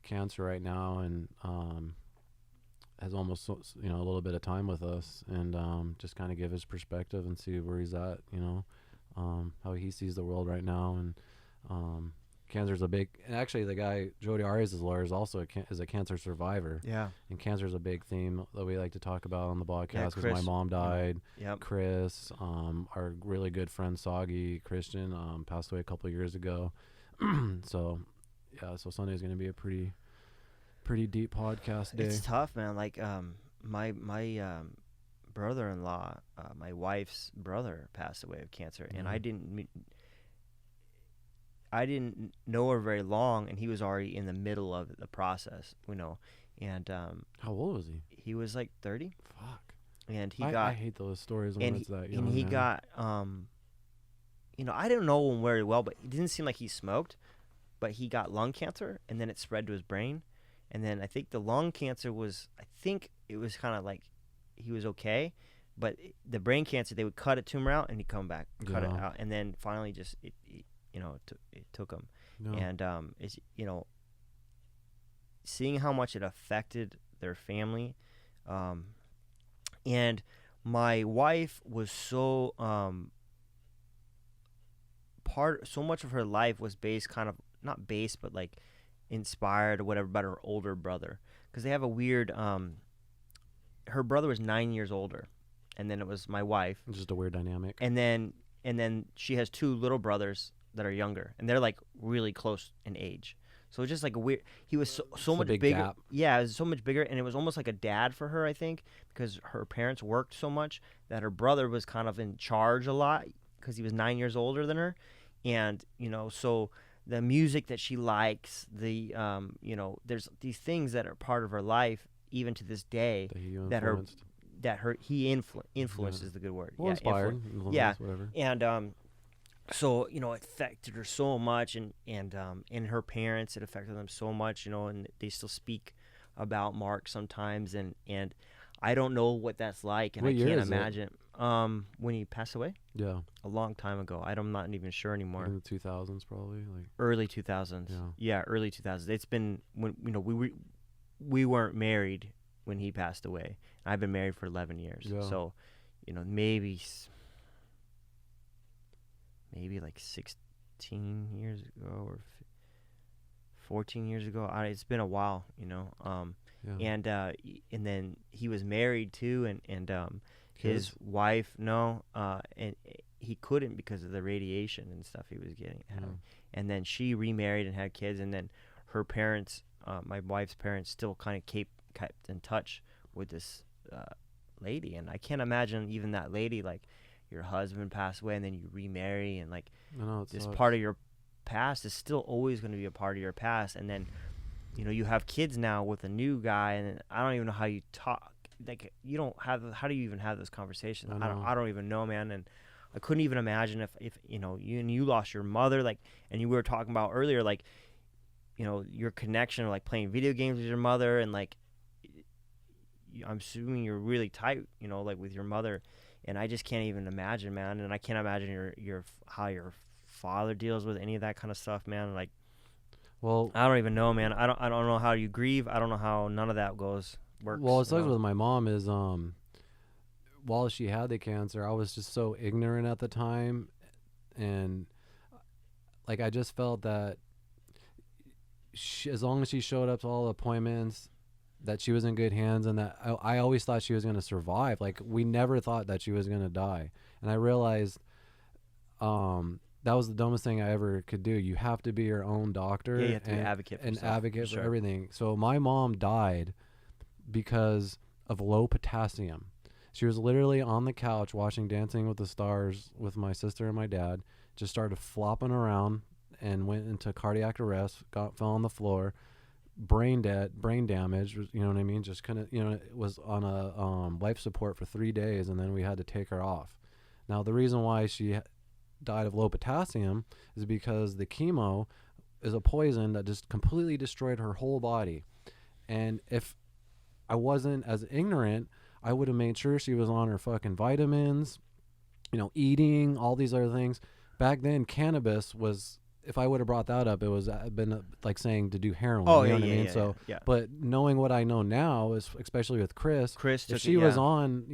cancer right now and has almost a little bit of time with us and just kind of give his perspective and see where he's at. How he sees the world right now, and cancer's a big. And actually, the guy Jody Arias' lawyer is also is a cancer survivor.
Yeah,
and cancer is a big theme that we like to talk about on the podcast because my mom died.
Yep.
Chris, our really good friend Soggy Christian, passed away a couple of years ago. So Sunday's gonna be a pretty deep podcast day.
It's tough, man. Like my brother-in-law, my wife's brother, passed away of cancer, and I didn't know her very long, and he was already in the middle of the process, And
how old was he?
He was like 30.
Fuck.
And
I hate those stories when it's that young.
And he got I don't know him very well, but it didn't seem like he smoked, but he got lung cancer, and then it spread to his brain, and then I think the lung cancer it was kind of like he was okay, but the brain cancer, they would cut a tumor out and he'd come back, cut it out, and then finally just it took him. No. And it's seeing how much it affected their family, and my wife was so much of her life was based kind of not based but like inspired or whatever about her older brother, because they have a weird her brother was 9 years older, and then it was my wife.
Just a weird dynamic.
And then she has 2 little brothers that are younger, and they're like really close in age. So it's just like a weird. He was so much bigger.
Gap.
Yeah, it was so much bigger, and it was almost like a dad for her, I think, because her parents worked so much that her brother was kind of in charge a lot because he was 9 years older than her, and so the music that she likes, the there's these things that are part of her life even to this day he influenced is the good word.
Well, inspired.
Whatever. And so it affected her so much, and her parents, it affected them so much, and they still speak about Mark sometimes, and I don't know what that's like, and
what
I can't imagine when he passed away.
Yeah,
a long time ago. I'm not even sure anymore.
In the 2000s, probably, like
early 2000s. Yeah, early 2000s. It's been when we weren't married when he passed away. I've been married for 11 years, so maybe like 16 years ago or 14 years ago. It's been a while, and then he was married too, and his wife, and he couldn't because of the radiation and stuff he was getting. And then she remarried and had kids, and then her parents, my wife's parents, still kind of kept in touch with this lady, and I can't imagine even that lady, like, your husband passed away and then you remarry, and like this part of your past is still always going to be a part of your past, and then you have kids now with a new guy, and I don't even know how you talk, like how do you even have this conversation? I don't even know, man. And I couldn't even imagine if you lost your mother, like, and we were talking about earlier, like, your connection, or like playing video games with your mother, and like I'm assuming you're really tight, like with your mother. And I just can't even imagine, man. And I can't imagine how your father deals with any of that kind of stuff, man. Like, well, I don't even know, man. I don't know how you grieve. I don't know how none of that works.
Well, what sucks with my mom is, while she had the cancer, I was just so ignorant at the time, and like I just felt that as long as she showed up to all the appointments, that she was in good hands, and that I always thought she was going to survive. Like, we never thought that she was going to die. And I realized that was the dumbest thing I ever could do. You have to be your own doctor.
Yeah, you have to be an advocate
for everything. So my mom died because of low potassium. She was literally on the couch watching Dancing with the Stars with my sister and my dad, just started flopping around and went into cardiac arrest, fell on the floor. Brain damage, you know what I mean? Just couldn't, it was on a life support for 3 days, and then we had to take her off. Now, the reason why she died of low potassium is because the chemo is a poison that just completely destroyed her whole body. And if I wasn't as ignorant, I would have made sure she was on her fucking vitamins, eating, all these other things. Back then, cannabis was... If I would have brought that up, it was been like saying to do heroin.
Oh,
you know
yeah,
what I mean?
Yeah,
so,
yeah.
But knowing what I know now, is especially with Chris, if she was on,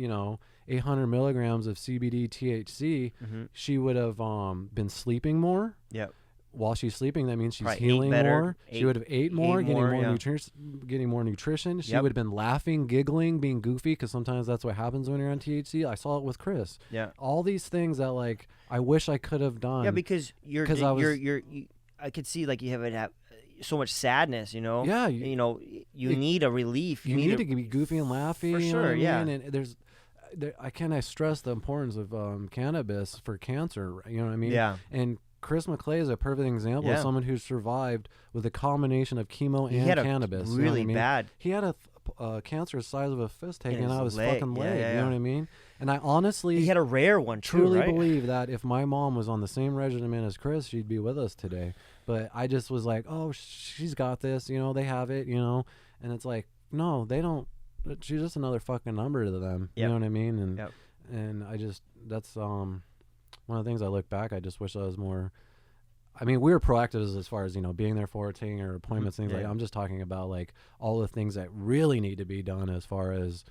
800 milligrams of CBD THC, she would have been sleeping more.
Yep.
While she's sleeping, that means she's healing more. She would have ate more, getting more nutrition. She would have been laughing, giggling, being goofy, because sometimes that's what happens when you're on THC. I saw it with Chris.
Yeah.
All these things that, like, I wish I could have done.
Yeah, because I could see, like, you have so much sadness,
Yeah.
You need a relief.
You need to be goofy and laughy.
For sure, yeah.
I mean? And I stress the importance of cannabis for cancer. You know what I mean?
Yeah.
And Chris McClay is a perfect example of someone who survived with a combination of chemo and cannabis.
Really bad.
He had a cancer the size of a fist taken out of his fucking leg. You know what I mean? And I honestly...
He had a rare one,
truly
right?
believe that if my mom was on the same regimen as Chris, she'd be with us today. But I just was like, oh, she's got this. They have it, And it's like, no, they don't. She's just another fucking number to them. You know what I mean? And I just... That's... one of the things I look back, I just wish I was more... I mean, we were proactive as far as, being there for her, taking her appointments, things like I'm just talking about, like, all the things that really need to be done as far as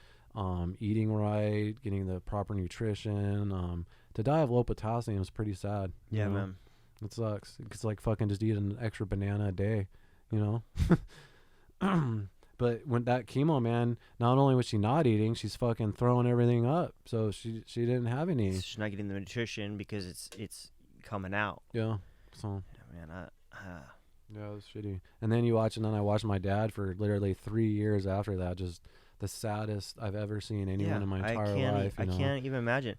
eating right, getting the proper nutrition. To die of low potassium is pretty sad.
Yeah, man.
It sucks. It's like fucking just eat an extra banana a day, But But when that chemo, man, not only was she not eating, she's fucking throwing everything up. So she didn't have any.
She's not getting the nutrition because it's coming out.
Yeah. So.
Man,
Yeah, it was shitty. And then I watched my dad for literally 3 years after that. Just the saddest I've ever seen anyone in my entire life.
I can't even imagine.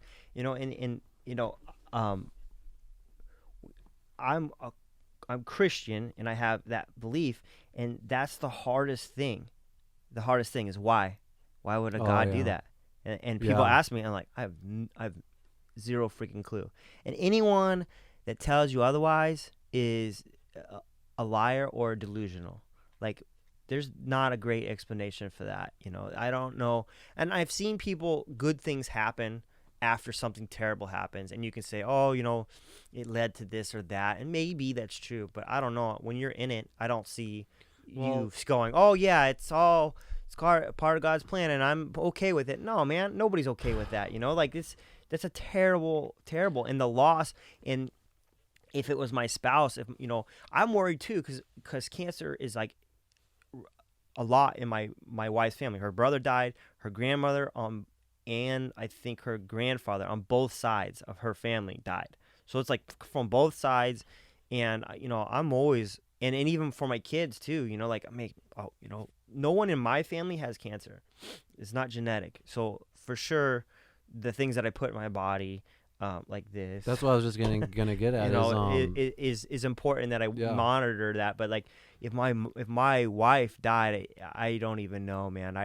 I'm Christian and I have that belief, and that's the hardest thing. The hardest thing is why would a God do that? And people ask me, I'm like, I have zero freaking clue. And anyone that tells you otherwise is a liar or delusional. Like, there's not a great explanation for that. I don't know. And I've seen good things happen after something terrible happens, and you can say, oh, it led to this or that, and maybe that's true, but I don't know. When you're in it, I don't see you going, oh yeah, it's part of God's plan and I'm okay with it. No, man, nobody's okay with that. Like that's a terrible, and the loss. And if it was my spouse, I'm worried too, because cancer is like a lot in my wife's family. Her brother died, her grandmother, and I think her grandfather on both sides of her family died. So it's like from both sides, and I'm always, and even for my kids too, like no one in my family has cancer. It's not genetic. So for sure, the things that I put in my body, like this.
That's what I was just gonna get at.
Is important that I monitor that. But like if my wife died, I don't even know, man.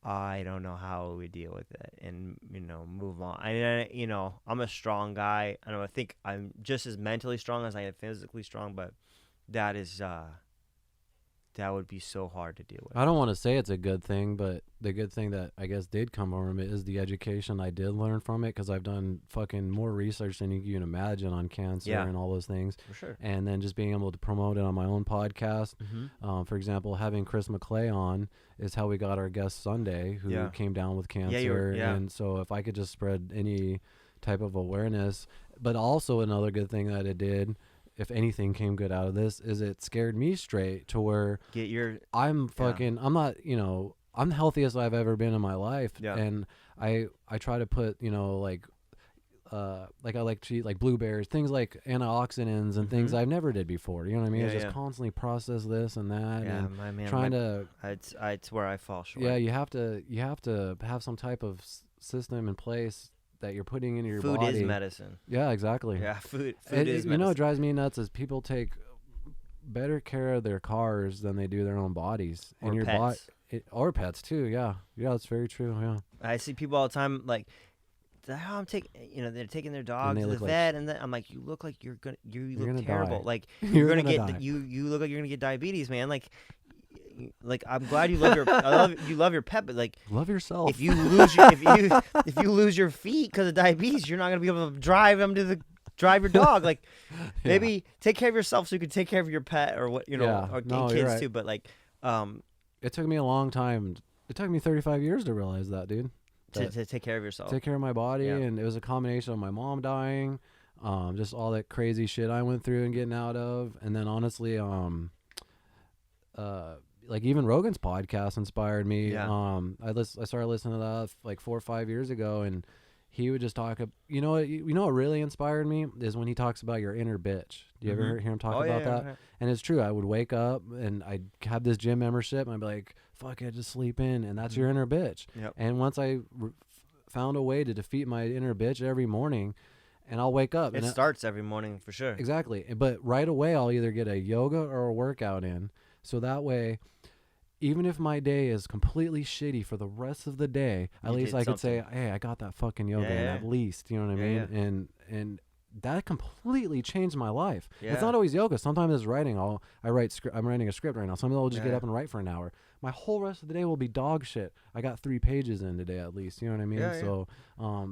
I don't know how we deal with it and move on. I'm a strong guy. I think I'm just as mentally strong as I am physically strong, but that would be so hard to deal with.
I don't want to say it's a good thing, but the good thing that I guess did come from it is the education I did learn from it, because I've done fucking more research than you can imagine on cancer and all those things.
For sure.
And then just being able to promote it on my own podcast. Mm-hmm. For example, having Chris McClay on is how we got our guest Sunday, who came down with cancer. And so if I could just spread any type of awareness, but also another good thing that it did, if anything came good out of this, is it scared me straight to where I'm not, I'm the healthiest I've ever been in my life. Yeah. And I try to put, like I like to eat like blueberries, things like antioxidants and things I've never did before. You know what I mean? I just constantly process this and that. Yeah, and my man,
it's where I fall short.
Yeah, you have to have some type of system in place that you're putting into your body.
Food is medicine.
Yeah, is medicine. What drives me nuts is people take better care of their cars than they do their own bodies.
Or and pets.
Or pets too, yeah. Yeah, that's very true, yeah.
I see people all the time, like, how I'm taking, they're taking their dogs to the vet, and then I'm like, you look like you look terrible. Die. Like, you look like you're going to get diabetes, man. Like I'm glad you love your pet, but like
love yourself.
If you lose your feet because of diabetes, you're not gonna be able to drive your dog. Like maybe take care of yourself so you can take care of your pet or kids right. too. But like,
it took me a long time. It took me 35 years to realize that, dude.
To take care of yourself.
Take care of my body, and it was a combination of my mom dying, just all that crazy shit I went through and getting out of, and then honestly, like even Rogan's podcast inspired me. Yeah. I started listening to that like 4 or 5 years ago, and he would just talk. You know what really inspired me is when he talks about your inner bitch. Do you ever hear him talk about that? Yeah. And it's true. I would wake up and I'd have this gym membership, and I'd be like, "Fuck it, just sleep in," and that's your inner bitch. Yep. And once I found a way to defeat my inner bitch every morning, and I'll wake up.
It starts every morning for sure.
Exactly. But right away, I'll either get a yoga or a workout in, so that way, even if my day is completely shitty for the rest of the day, at least I could say, hey, I got that fucking yoga in at least, you know what I mean? Yeah. And that completely changed my life. Yeah. It's not always yoga. Sometimes it's writing. I'm writing a script right now. Sometimes I'll just get up and write for an hour. My whole rest of the day will be dog shit. I got 3 pages in today at least, you know what I mean? Yeah, so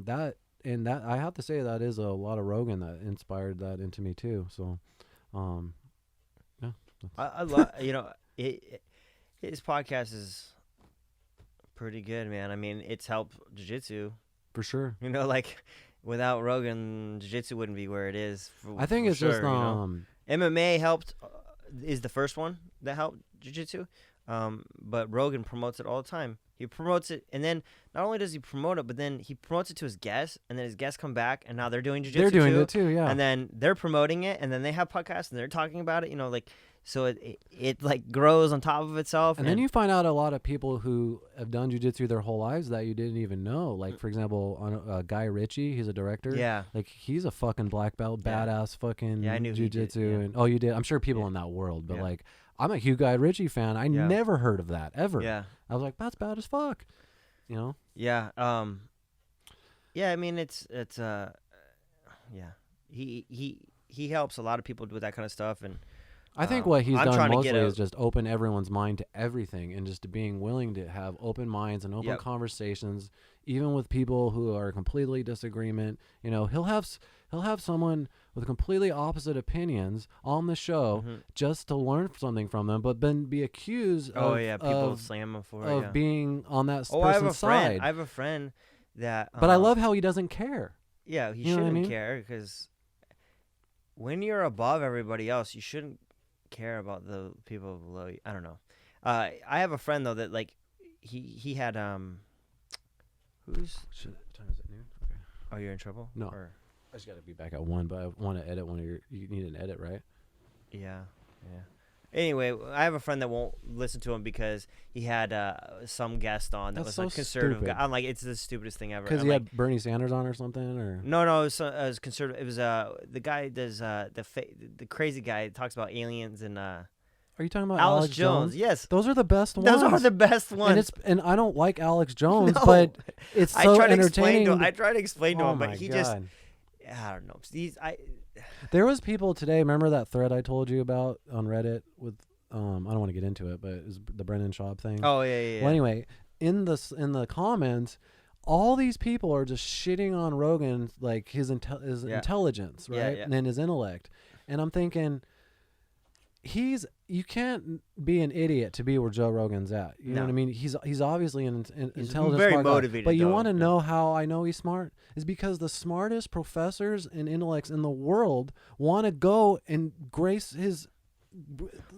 that I have to say that is a lot of Rogan that inspired that into me too. So yeah.
I love his podcast is pretty good, man. I mean, it's helped jiu-jitsu.
For sure.
Like, without Rogan, jiu-jitsu wouldn't be where it is.
I think it's just...
MMA helped, is the first one that helped jiu-jitsu. But Rogan promotes it all the time. He promotes it, and then not only does he promote it, but then he promotes it to his guests, and then his guests come back, and now they're doing jiu-jitsu
They're doing it too, yeah.
And then they're promoting it, and then they have podcasts, and they're talking about it, like, so it like grows on top of itself.
And then you find out a lot of people who have done jiu-jitsu their whole lives that you didn't even know. Like, for example, on Guy Ritchie, he's a director.
Yeah.
Like, he's a fucking black belt, badass fucking
I knew
jiu-jitsu.
he did,
And, oh, you did? I'm sure people in that world, but, like, I'm a huge Guy Ritchie fan. I never heard of that, ever.
Yeah.
I was like, that's bad as fuck.
Yeah. Yeah, I mean, it's he helps a lot of people with that kind of stuff, and
I think what he's done mostly is just open everyone's mind to everything, and just being willing to have open minds and open conversations, even with people who are completely disagreement. He'll have someone with completely opposite opinions on the show just to learn something from them, but then be accused
people slam him for it,
being on that person's side.
I have a friend that
but I love how he doesn't care.
Yeah, he shouldn't care, because when you're above everybody else, you shouldn't care about the people below you. I don't know. I have a friend though that, like, he had what time is it, noon? Okay. Oh, you're in trouble?
No. I just got to be back at 1, but I want to edit one of your. You need an edit, right?
Yeah. Anyway, I have a friend that won't listen to him because he had some guest on that was so like conservative guy. I'm like, it's the stupidest thing ever.
Because he had Bernie Sanders on or something, or
no, it was conservative. It was the guy does the crazy guy that talks about aliens and.
Are you talking about
Alex Jones? Yes,
those are the best ones.
Those are the best ones.
And I don't like Alex Jones, but it's so entertaining.
I try to explain to him, but he just. I don't know.
There was people today. Remember that thread I told you about on Reddit with I don't want to get into it, but it was the Brendan Schaub thing.
Oh yeah.
Well, anyway, in the comments, all these people are just shitting on Rogan, like his intelligence, right, and then his intellect, and I'm thinking, you can't be an idiot to be where Joe Rogan's at. You know what I mean? He's obviously an intelligent,
very
smart
motivated
guy. But you want to know how I know he's smart? Is because the smartest professors and intellects in the world want to go and grace his.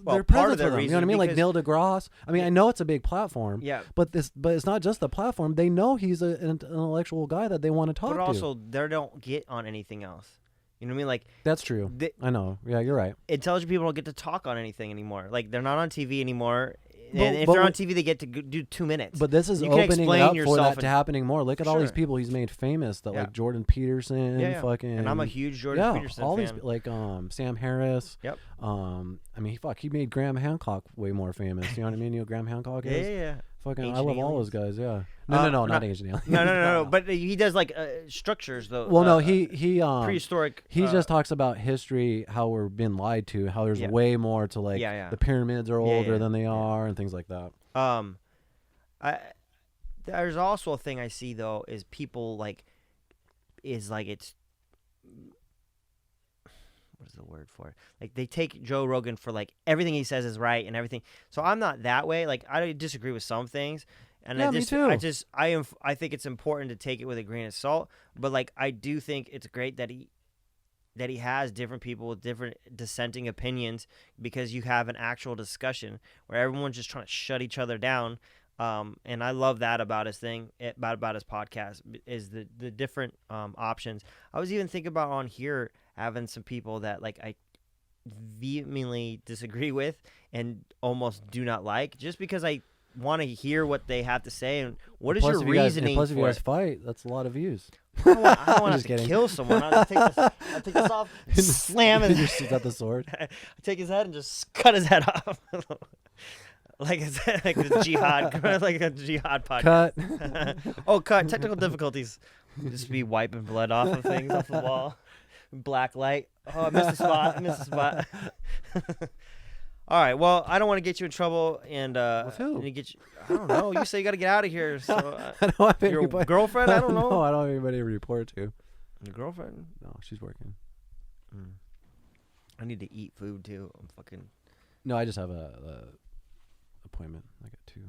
They're present for them. You know what I mean? Like Neil deGrasse. I mean, I know it's a big platform.
Yeah.
But it's not just the platform. They know he's an intellectual guy that they want to talk to.
But also, they don't get on anything else. You know what I mean? Like,
that's true. I know. Yeah, you're right.
Intelligent people don't get to talk on anything anymore. Like, they're not on TV anymore. And if they're on TV, they get to do 2 minutes.
But this is opening up for that to happening more. Look at all these people he's made famous. That like Jordan Peterson, fucking.
And I'm a huge Jordan Peterson
all
fan.
These like Sam Harris.
Yep.
I mean, he made Graham Hancock way more famous. You know what I mean? You know who Graham Hancock is?
Yeah.
Fucking, I love all those guys. Yeah. No, not Ancient Aliens.
No. But he does like structures though.
Well, no, he
prehistoric.
He just talks about history, how we're being lied to, how there's way more to like the pyramids are older than they are, and things like that.
There's also a thing I see though is people it's. What is the word for it? Like, they take Joe Rogan for like everything he says is right and everything. So I'm not that way. Like, I disagree with some things, and
me too.
I think it's important to take it with a grain of salt. But like, I do think it's great that he has different people with different dissenting opinions, because you have an actual discussion where everyone's just trying to shut each other down. And I love that about his thing, about his podcast, is the different options. I was even thinking about on here having some people that like I vehemently disagree with and almost do not like, just because I want to hear what they have to say and what is your reasoning.
Plus, if you guys fight, that's a lot of views.
I don't want to kill someone. I'll take this off, slam it.
You got the sword.
I take his head and just cut his head off. Like the jihad, like a jihad podcast. Cut. Technical difficulties. Just be wiping blood off of things off the wall. Black light. Oh, I missed the spot. All right. Well, I don't want to get you in trouble, and
with who?
I don't know. You say you got to get out of here. So
I don't have
your girlfriend? I don't know.
No, I don't have anybody to report to.
Your girlfriend?
No, she's working.
I need to eat food too. I'm fucking.
No, I just have a appointment. I got 2.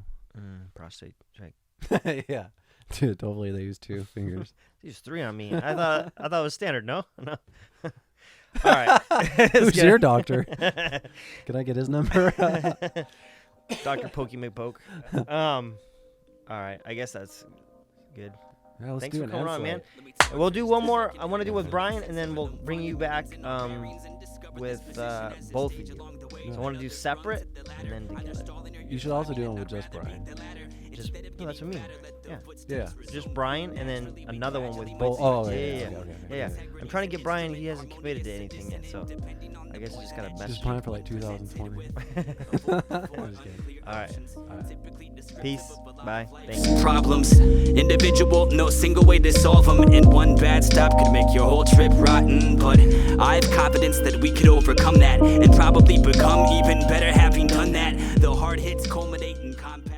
Prostate check.
Yeah. Dude, hopefully they use 2 fingers.
Use 3 on me. I thought it was standard. No. All right.
Who's your doctor? Can I get his number?
Dr. Pokey McPoke. All right, I guess that's good.
Yeah, let's
Thanks
do
for
an
coming on,
insight.
man. We'll do one more. I want to do with Brian, and then we'll bring you back with both of you. So I want to do separate and then together.
You should also do one with just Brian.
No, that's what I mean. Yeah.
Yeah.
Just Brian, and then another one with both. Yeah. I'm trying to get Brian. He hasn't committed to anything yet, so I guess I just gotta message.
Just plan for like 2020. I'm just kidding.
All right. Peace. Bye. Thank you.
Problems, individual, no single way to solve them. And one bad stop could make your whole trip rotten. But I have confidence that we could overcome that and probably become even better having done that. The hard hits culminate in combat.